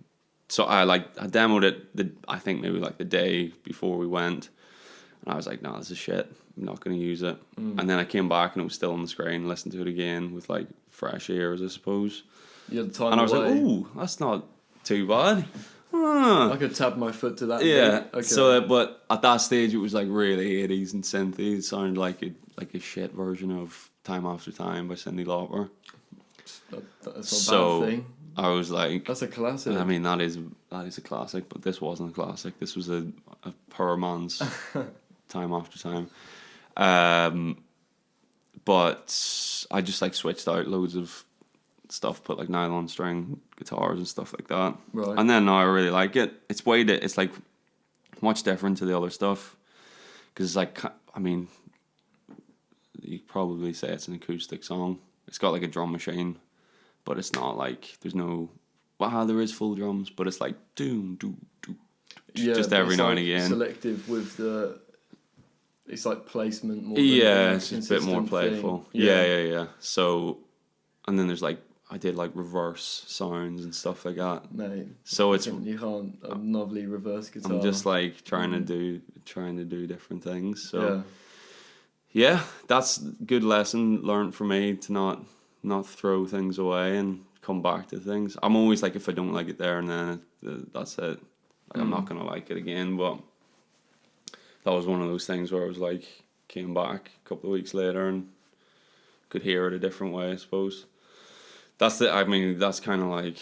So I demoed it, I think maybe like the day before we went. And I was like, no, this is shit. I'm not going to use it. And then I came back and it was still on the screen, listened to it again with like fresh ears, I suppose. You had time and I was like, ooh, that's not too bad. I could tap my foot to that. Yeah. Okay. So, but at that stage, it was like really 80s and synthy. It sounded like a shit version of Time After Time by Cyndi Lauper. That's not a bad thing. I was like, that's a classic. I mean, that is a classic, but this wasn't a classic. This was a poor man's Time After Time. But I just like switched out loads of stuff, put like nylon string guitars and stuff like that. Right. And then now I really like it. It's like much different to the other stuff, because it's like, I mean, you could probably say it's an acoustic song. It's got like a drum machine, but it's not like, there's no, there is full drums, but it's like doom doom doom, just every now and again. Selective with the, it's like placement more. Yeah, it's a bit more playful. Yeah. So, and then there's like, I did like reverse sounds and stuff like that. Mate, so it's you can't a novely reverse guitar. I'm just like trying to do different things. So yeah, that's a good lesson learned for me, to not throw things away and come back to things. I'm always like, if I don't like it there and then, that's it. Like, I'm not gonna like it again. But that was one of those things where I was like, came back a couple of weeks later and could hear it a different way, I suppose. That's kind of like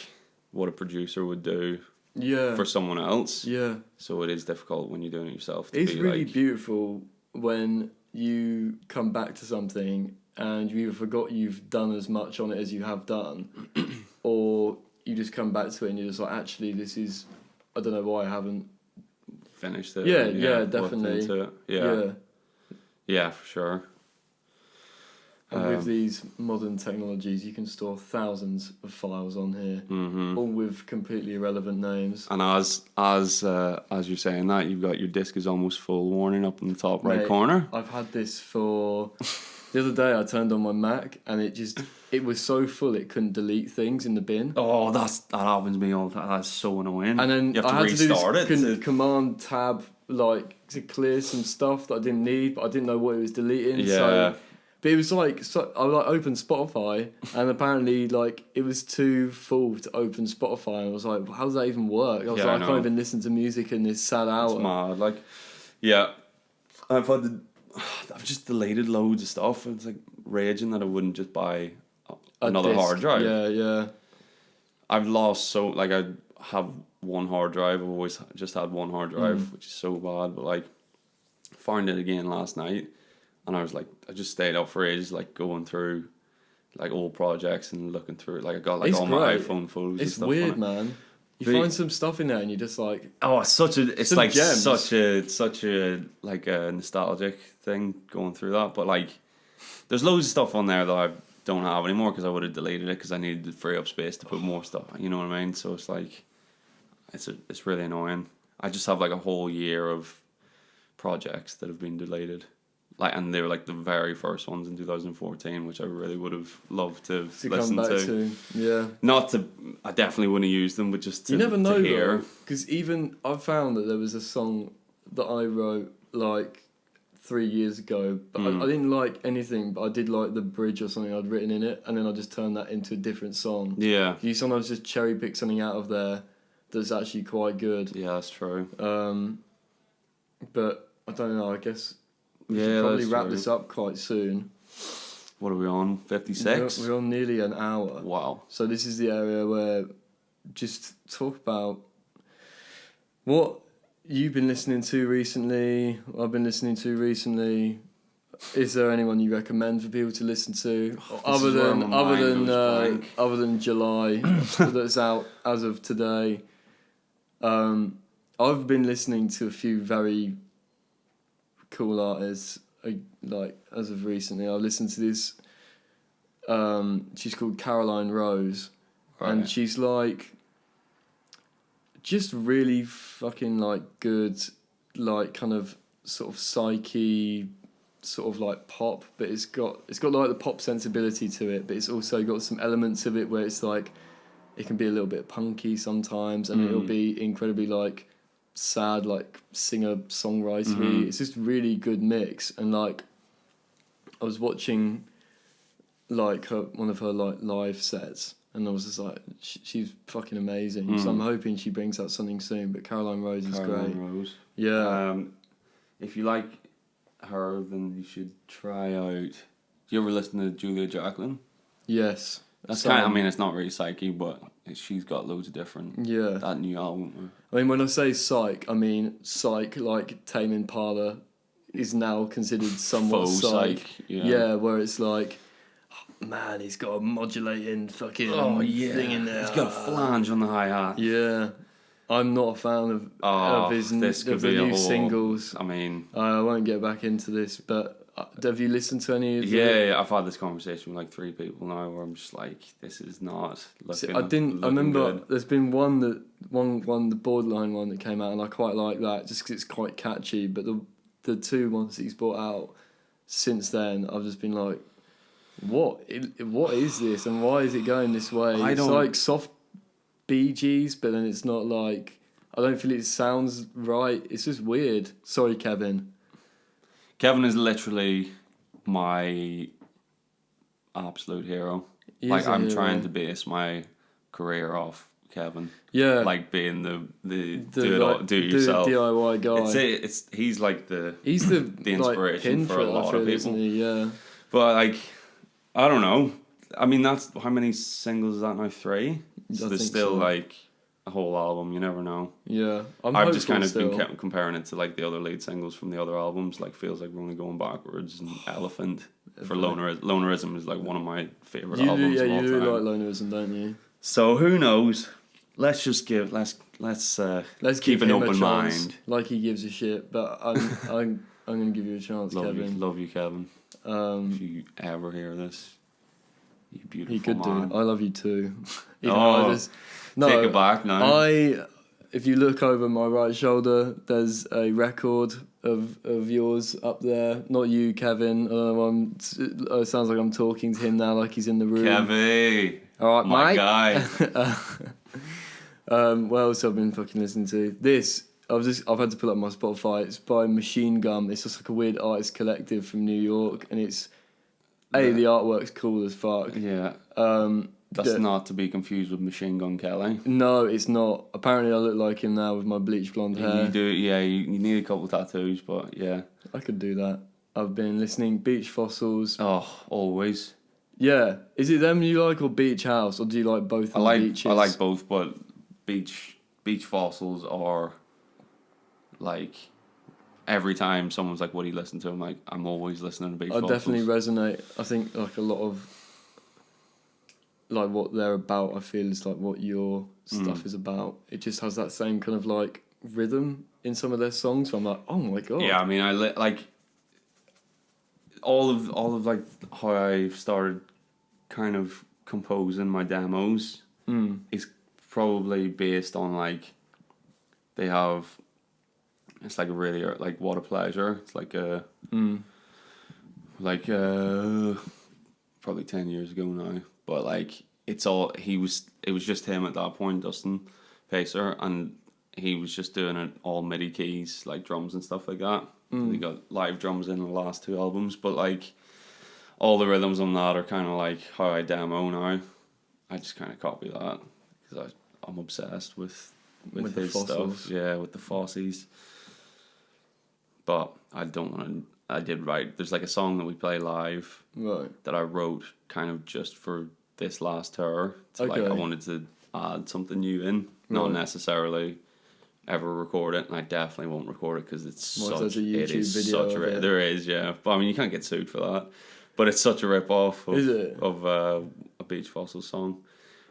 what a producer would do for someone else. Yeah. So it is difficult when you're doing it yourself. It's really beautiful when you come back to something and you either forgot you've done as much on it as you have done, or you just come back to it and you're just like, actually, this is, I don't know why I haven't finished it. Yeah, definitely. Yeah, for sure. And with these modern technologies, you can store thousands of files on here, all with completely irrelevant names. And as you're saying that, you've got your disk is almost full warning up in the top right Mate, corner. I've had this for... The other day I turned on my Mac and it was so full it couldn't delete things in the bin. Oh, that happens to me all the time. That's so annoying. And then you have to I had restart to do this it. command tab to clear some stuff that I didn't need, but I didn't know what it was deleting. Yeah. So, but it was I opened Spotify and apparently it was too full to open Spotify. And I was like, how does that even work? I was I can't even listen to music in this sad hour. It's mad. I've just deleted loads of stuff. It's like raging that I wouldn't just buy another disc. hard drive. Yeah. I've lost I have one hard drive. I've always just had one hard drive, which is so bad. But found it again last night, and I was I just stayed up for ages, going through old projects and looking through. I got it's all great. my iPhone photos. It's and stuff weird, on it. man. You find some stuff in there and you're just It's such a nostalgic thing going through that. But there's loads of stuff on there that I don't have anymore because I would have deleted it because I needed to free up space to put more stuff. You know what I mean? So it's really annoying. I just have a whole year of projects that have been deleted. And they were the very first ones in 2014, which I really would have loved to have listened come back to. Yeah. I definitely wouldn't use them, but just to, you never know to hear. Because even I found that there was a song that I wrote 3 years ago, but I didn't like anything, but I did like the bridge or something I'd written in it, and then I just turned that into a different song. Yeah. You sometimes just cherry pick something out of there that's actually quite good. Yeah, that's true. But I don't know, I guess we yeah, should probably wrap true. this up quite soon. What are we on? 56? We're on nearly an hour. Wow. So this is the area where just talk about what you've been listening to recently, what I've been listening to recently. Is there anyone you recommend for people to listen to other than July that's out as of today? I've been listening to a few very cool artists as of recently. I listened to this. She's called Caroline Rose, and she's just really fucking good, kind of sort of psyche, sort of pop, but it's got the pop sensibility to it, but it's also got some elements of it where it's it can be a little bit punky sometimes, and it'll be incredibly sad, singer songwritery. It's just really good mix. And I was watching one of her live sets, and I was just she's fucking amazing. So I'm hoping she brings out something soon. But Caroline Rose is great. Rose. Yeah. If you like her, then you should try out. Do you ever listen to Julia Jacqueline? Yes. That's it's not really psyche, but she's got loads of different. Yeah. That new album. I mean, when I say psych, I mean psych Tame Impala is now considered somewhat faux psych. Yeah, where it's man, he's got a modulating fucking thing in there. He's got a flange on the hi-hat. Yeah. I'm not a fan of his new singles. I mean, I won't get back into this, but have you listened to any of them? Yeah, I've had this conversation with 3 people now where I'm just this is not looking. I remember good. There's been the borderline one that came out, and I quite like that just because it's quite catchy. But the 2 ones that he's brought out since then, I've just been what is this, and why is it going this way? It's soft Bee Gees, but then it's not I don't feel it sounds right. It's just weird. Sorry, Kevin. Kevin is literally my absolute hero. I'm trying to base my career off Kevin. Yeah. Being the do it yourself DIY guy. He's the inspiration for a lot of people. Isn't he? Yeah. But I don't know. I mean, that's how many singles is that now? 3. So there's still a whole album. You never know. Yeah, I've just kind of been comparing it to the other lead singles from the other albums. Feels like we're only going backwards. And Elephant for Lonerism is one of my favorite albums. Yeah, of all you really time. like Lonerism, don't you? So who knows? Let's just let's keep an open mind. Like he gives a shit, but I'm going to give you a chance, Kevin. Love you, Kevin. If you ever hear this, you beautiful He could man. do. I love you too. Even Oh, though I just, no, take it back now. If you look over my right shoulder, there's a record of yours up there. Not you, Kevin. I don't know. It sounds like I'm talking to him now, like he's in the room. Kevin. All right, my mate. guy. What else I've been fucking listening to? This. I've had to pull up my Spotify. It's by Machine Gun. It's just like a weird artist collective from New York, and it's the artwork's cool as fuck. Yeah. That's not to be confused with Machine Gun Kelly. No, it's not. Apparently, I look like him now with my bleach blonde hair. You do, yeah. You need a couple of tattoos, but yeah. I could do that. I've been listening Beach Fossils. Oh, always. Yeah, is it them you like or Beach House, or do you like both? Beaches? I like both, but Beach Fossils are like every time someone's like, "What do you listen to?" I'm like, I'm always listening to Beach Fossils. I definitely resonate. I think like a lot of like what they're about, I feel is like what your stuff is about. It just has that same kind of like rhythm in some of their songs. So I'm like, oh my god. Yeah, I mean, I like all of like how I started kind of composing my demos is probably based on like they have. It's like a really like what a pleasure. It's like a probably 10 years ago now. But like it was just him at that point, Dustin Pacer, and he was just doing it all MIDI keys, like drums and stuff like that. And he got live drums in the last two albums, but like all the rhythms on that are kind of like how I demo now. I just kind of copy that because I'm obsessed with his stuff. Yeah, with the Fossies. But I don't want to. I did write. There's like a song that we play live that I wrote kind of just for this last tour. Like I wanted to add something new in, not necessarily ever record it, and I definitely won't record it because it's such a YouTube video. There is, yeah. But I mean, you can't get sued for that. But it's such a rip off of a Beach Fossil song.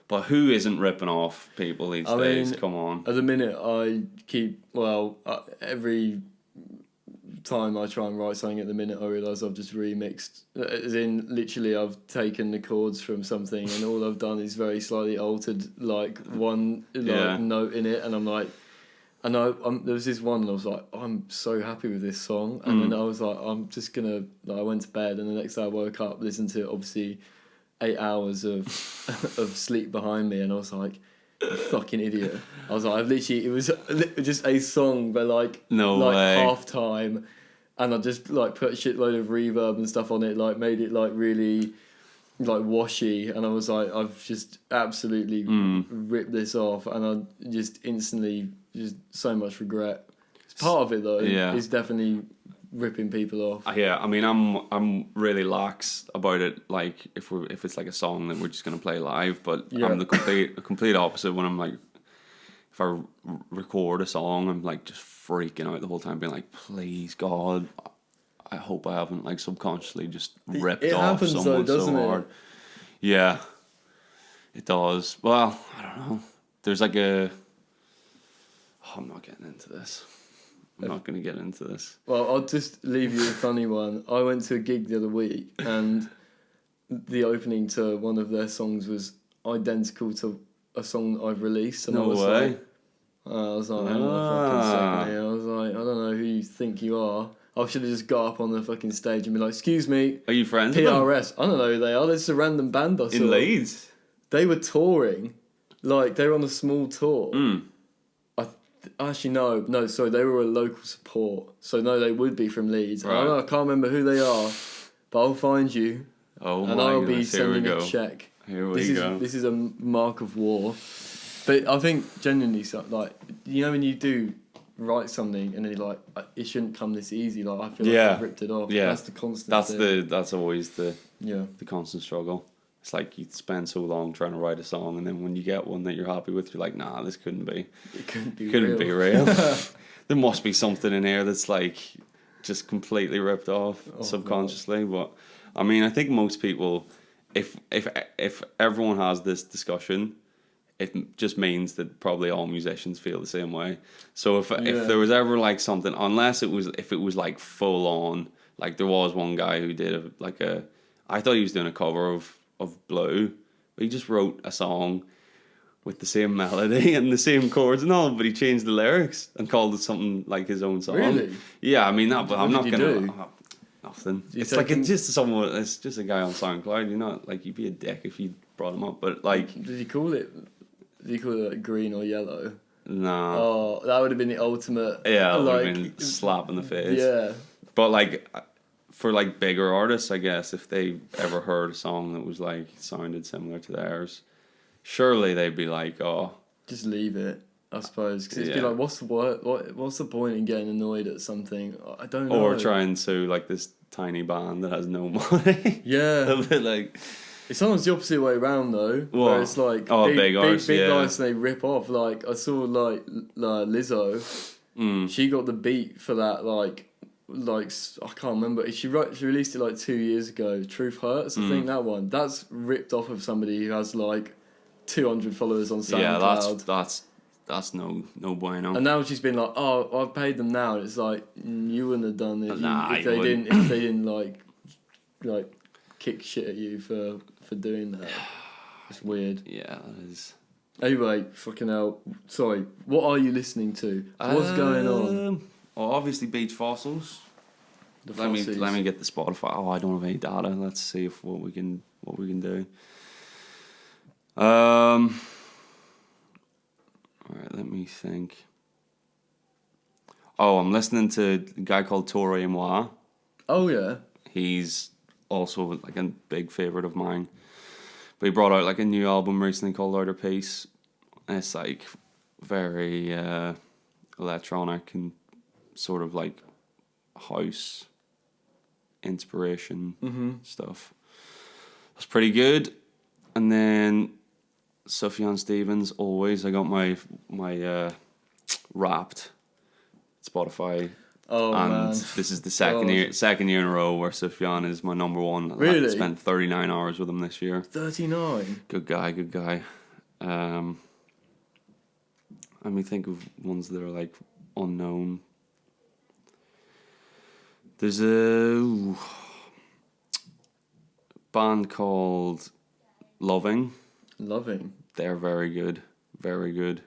But who isn't ripping off people these days? Come on. At the minute, I keep every time I try and write something at the minute, I realise I've just remixed. As in, literally, I've taken the chords from something, and all I've done is very slightly altered like one note in it, and I'm like, and there was this one, and I was like, I'm so happy with this song, and then I was like, I'm just gonna. I went to bed, and the next day I woke up, listened to obviously 8 hours of of sleep behind me, and I was like, you fucking idiot. I was like, it was just a song, but like half time, and I just like put a shitload of reverb and stuff on it, like made it like really like washy, and I was like, I've just absolutely ripped this off, and I just instantly just so much regret. It's part of it though. Yeah, it's definitely ripping people off. Yeah, I mean, I'm really lax about it. Like if it's like a song that we're just gonna play live, but I'm the complete opposite when I'm like, if I record a song, I'm like just freaking out the whole time, being like, please God, I hope I haven't like subconsciously just ripped off someone so hard. Yeah, it does. Well, I don't know. There's like I'm not getting into this. I'm not going to get into this. Well, I'll just leave you a funny one. I went to a gig the other week, and the opening to one of their songs was identical to a song that I've released. And no way. I was like, hang on a fucking second here. I was like, I don't know who you think you are. I should have just got up on the fucking stage and be like, excuse me. Are you friends PRS. with them? I don't know who they are. They're just a random band I saw. In Leeds? They were touring. Like, they were on a small tour. Actually, no, sorry, they were a local support. So, no, they would be from Leeds. Right. I can't remember who they are, but I'll find you. Oh, and I'll be sending a check. Here we go. This is a mark of war. But I think, genuinely, like, you know when you do write something and then you're like, it shouldn't come this easy. Like, I feel like I've ripped it off. Yeah. That's the constant That's always the constant struggle. It's like you spend so long trying to write a song, and then when you get one that you're happy with, you're like, nah, this couldn't be. It couldn't be real. There must be something in here that's like just completely ripped off subconsciously. God. But I mean, I think most people, if everyone has this discussion, it just means that probably all musicians feel the same way. So if there was ever like something, unless if it was like full on Like there was one guy who did I thought he was doing a cover of Blue, but he just wrote a song with the same melody and the same chords and all, but he changed the lyrics and called it something like his own song. Really? Yeah, I mean that, but I'm What not did you gonna. do? Nothing. You It's like taking- it's just someone. It's just a guy on SoundCloud. You're not like you'd be a dick if you brought him up, but like Did you call it? Did you call it like green or yellow? nah. Oh, that would have been the ultimate. Yeah, it would like, have been a slap in the face. Yeah. But like for like bigger artists, I guess if they ever heard a song that was like sounded similar to theirs, surely they'd be like, oh, Just leave it, I suppose, because it'd be Yeah. like, what's the point in getting annoyed at something? I don't know. or try and sue like this tiny band that has no money. Yeah. A bit like It's sometimes the opposite way around though, What? where it's like Big artists, big yeah. artists they rip off. Like I saw like Lizzo, she got the beat for that like I can't remember. She released it like 2 years ago. Truth Hurts, I think that one. That's ripped off of somebody who has like 200 followers on SoundCloud. yeah, that's no bueno. And now she's been like, oh, I've paid them now. And it's like you wouldn't have done it Nah, if you they wouldn't. didn't like kick shit at you for doing that. It's weird. Yeah, that is. Anyway, fucking hell. Sorry. What are you listening to? What's going on? Well, obviously Beach Fossils. The Let Fossies. me get the Spotify. Oh, I don't have any data. Let's see what we can do. All right, let me think. Oh, I'm listening to a guy called Tore et Moi. Oh yeah. He's also like a big favorite of mine. But he brought out like a new album recently called Outer Peace. And it's like very electronic and sort of like house inspiration stuff. It's pretty good. And then Sufjan Stevens, always. I got my Wrapped Spotify. Oh And man. this is the second year in a row where Sufjan is my number one. Really? I spent 39 hours with him this year. 39. Good guy. Let me think of ones that are like unknown. There's a band called Loving. Loving. They're very good. Very good.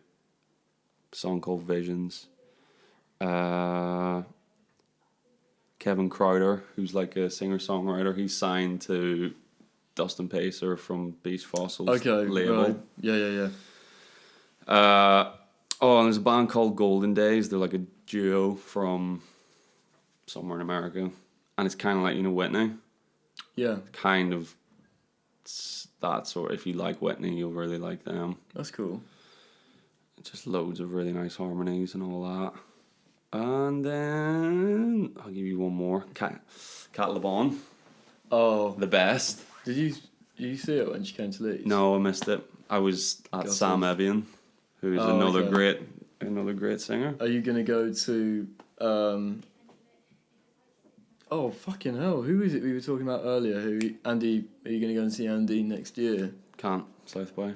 Song called Visions. Kevin Crowder, who's like a singer-songwriter, he's signed to Dustin Pacer from Beach Fossils label. Right. Yeah. And there's a band called Golden Days. They're like a duo from somewhere in America. And it's kind of like, Whitney. Yeah. Kind of that sort. If you like Whitney, you'll really like them. That's cool. Just loads of really nice harmonies and all that. And then I'll give you one more. Cat LeBon. Oh. The best. Did you see it when she came to Leeds? No, I missed it. I was at Gutted. Sam Evian, who is another great singer. Are you gonna go to oh fucking hell, who is it we were talking about earlier? Andy, are you gonna go and see Andy next year? Can't. South by.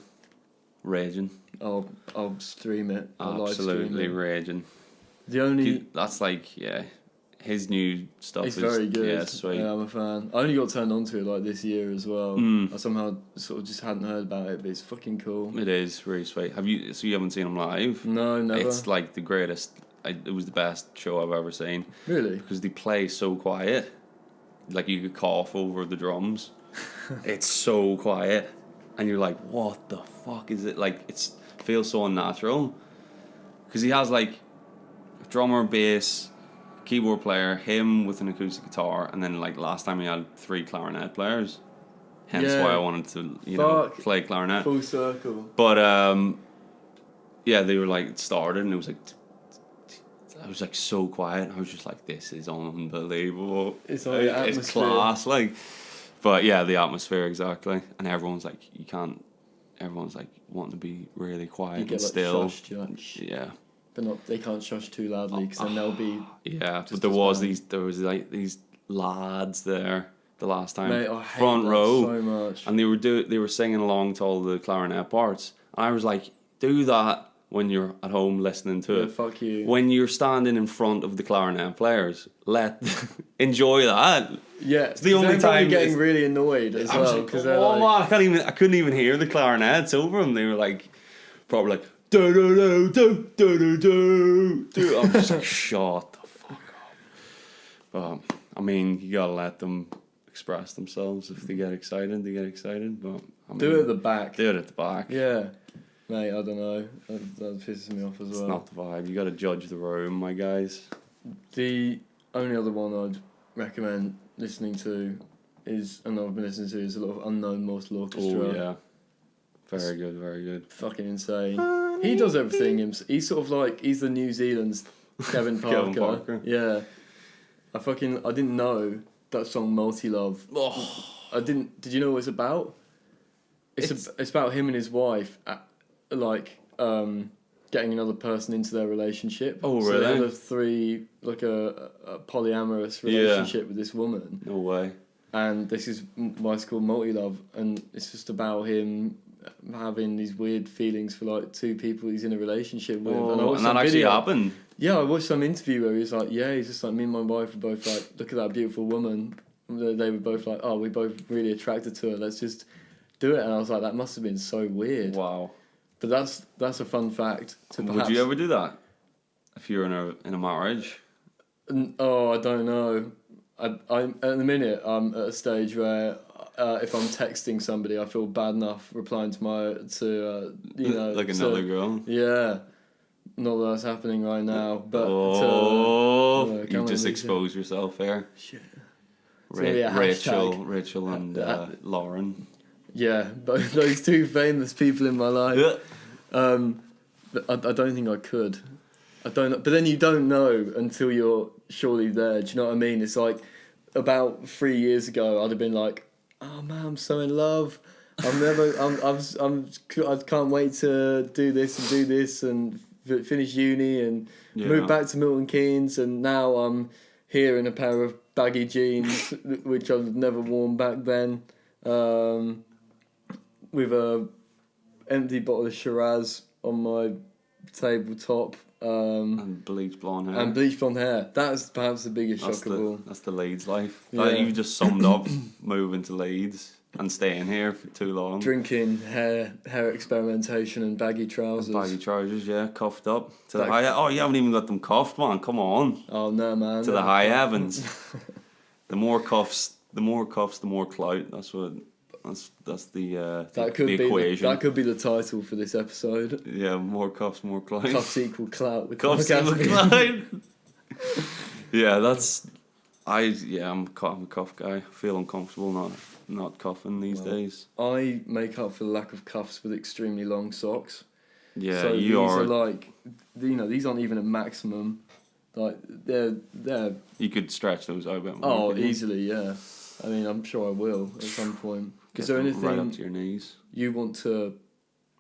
Raging. I'll stream it. I'll live stream Absolutely it. raging. The only That's like, his new stuff it's is very good. Yeah, sweet. Yeah, I'm a fan. I only got turned on to it like this year as well. I somehow sort of just hadn't heard about it, but it's fucking cool. It is really sweet. So you haven't seen him live? No, never. It's like the greatest. It was the best show I've ever seen. Really? Because they play so quiet. Like you could cough over the drums. It's so quiet. And you're like, what the fuck is it? Like, it feels so unnatural. Because he has like drummer, bass, keyboard player, him with an acoustic guitar, and then like last time he had 3 clarinet players. Hence Yeah. why I wanted to, play clarinet. Full circle. But they were like it started, and it was like I was like so quiet. I was just like, this is unbelievable. It's like the it's atmosphere. class, like. But yeah, the atmosphere exactly, and everyone's like, everyone's like wanting to be really quiet You and get like still. shushed, you're like, shh. Yeah. But they can't shush too loudly because then they'll be. Yeah, Just but there as was bad. there was like these lads there the last time, Mate, I hate front that row, so much. and they were singing along to all the clarinet parts. And I was like, do that when you're at home listening to it. Fuck you. When you're standing in front of the clarinet players, enjoy that. Yeah, it's the only time getting really annoyed as well because man, I couldn't even hear the clarinets over them. They were like probably like do do do do do do do. I'm just like, shut the fuck up. But I mean, you gotta let them express themselves. If they get excited, they get excited. But I mean, do it at the back. Do it at the back. Yeah, mate. I don't know. That pisses me off as well. It's not the vibe. You gotta judge the room, my guys. The only other one I'd recommend listening to is, and I've been listening to, is a lot of Unknown Mortal Orchestra. Oh yeah, very good, very good. Fucking insane. He does everything. He's sort of like, he's the New Zealand's Kevin Parker. Kevin Parker. Yeah. I didn't know that song Multi Love. Oh. Did you know what it's about? It's about him and his wife, getting another person into their relationship. Oh, so really? they have a polyamorous relationship with this woman. No way. And this is why it's called Multi Love, and it's just about him having these weird feelings for like two people he's in a relationship with. And that actually happened. Yeah, I watched some interview where he was like, yeah, he's just like, me and my wife were both like, look at that beautiful woman. They were both like, oh, we're both really attracted to her, let's just do it. And I was like, that must have been so weird. Wow. But that's a fun fact. Would you ever do that if you're in a marriage? Oh, I don't know. I at the minute I'm at a stage where if I'm texting somebody, I feel bad enough replying to like another girl. Yeah, not that that's happening right now, but you just exposed yourself there. Shit. Rachel and Lauren. Yeah, but those two famous people in my life. But I don't think I could. I don't know. But then you don't know until you're surely there. Do you know what I mean? It's like about 3 years ago, I'd have been like, "Oh man, I'm so in love. I can't wait to do this and finish uni and move back to Milton Keynes. And now I'm here in a pair of baggy jeans, which I've never worn back then, with a empty bottle of Shiraz on my tabletop." And bleached blonde hair. That's perhaps the biggest shock of all. That's the Leeds life. Yeah. You've just summed up moving to Leeds and staying here for too long. Drinking, hair experimentation and baggy trousers. Cuffed up. To the high. Oh, you haven't even got them cuffed, man. Come on. Oh, no, man. To the high heavens. The more cuffs, the more clout. That's the equation. That could be the title for this episode. Yeah, more cuffs, more clout. Cuffs equal clout. With cuffs equal clout. Yeah, I'm a cuff guy. I feel uncomfortable not cuffing these days. I make up for the lack of cuffs with extremely long socks. Yeah, so these are like, these aren't even a maximum. Like they're. You could stretch those out a bit more. Oh, easily, yeah. I mean, I'm sure I will at some point. Is there anything right up to your knees you want to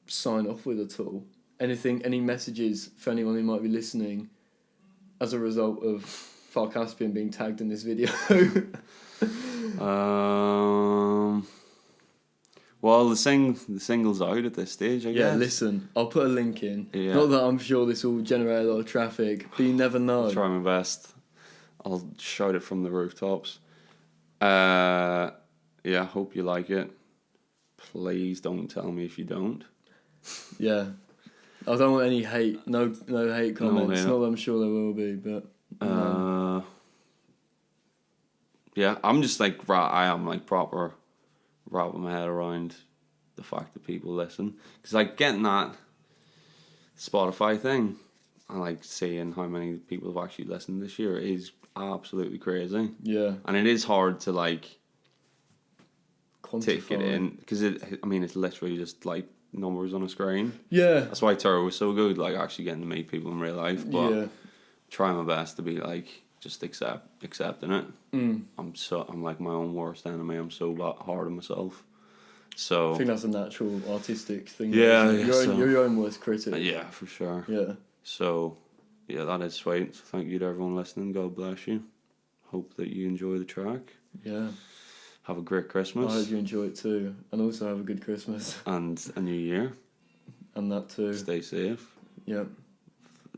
sign off with at all? Any messages for anyone who might be listening as a result of Far Caspian being tagged in this video? Well, the single's out at this stage, I guess. Yeah, listen, I'll put a link in. Yeah. Not that I'm sure this will generate a lot of traffic, but you never know. I'll try my best. I'll shout it from the rooftops. Yeah, hope you like it. Please don't tell me if you don't. Yeah. I don't want any hate. No hate comments. Not that I'm sure there will be, but... Yeah, I'm just like... I am like proper wrapping my head around the fact that people listen. Because like getting that Spotify thing and like seeing how many people have actually listened this year is absolutely crazy. Yeah. And it is hard to like... Take it in because it's literally just like numbers on a screen. Yeah, that's why Turo was so good, like actually getting to meet people in real life. But trying my best to be like just accepting it. I'm like my own worst enemy. I'm so hard on myself. So I think that's a natural artistic thing. Yeah, you're your own worst critic. Yeah, for sure. Yeah. So yeah, that is sweet. So thank you to everyone listening. God bless you. Hope that you enjoy the track. Yeah. Have a great Christmas. I hope you enjoy it too. And also have a good Christmas. And a new year. And that too. Stay safe. Yeah.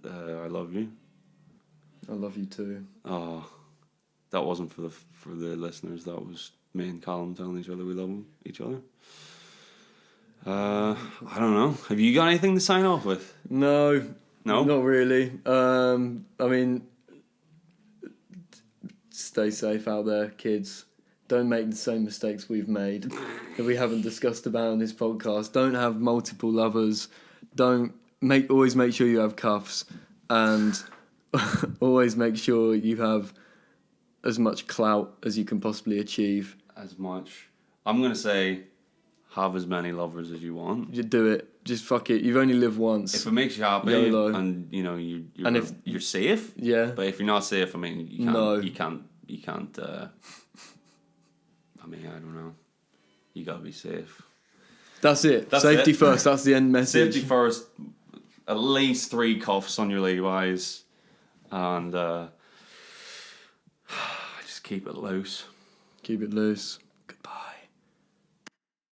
I love you. I love you too. Oh, that wasn't for the listeners. That was me and Callum telling each other we love each other. I don't know. Have you got anything to sign off with? No. No? Not really. I mean, stay safe out there, kids. Don't make the same mistakes we've made that we haven't discussed about on this podcast. Don't have multiple lovers. Always make sure you have cuffs, and always make sure you have as much clout as you can possibly achieve. As much. I'm going to say have as many lovers as you want. You do it. Just fuck it. You've only lived once. If it makes you happy YOLO. and you're safe. Yeah. But if you're not safe, I mean, you can't I mean, I don't know. You got to be safe. That's it. That's Safety it. first. That's the end message. Safety first. At least 3 cuffs on your Levi's, and just keep it loose. Keep it loose.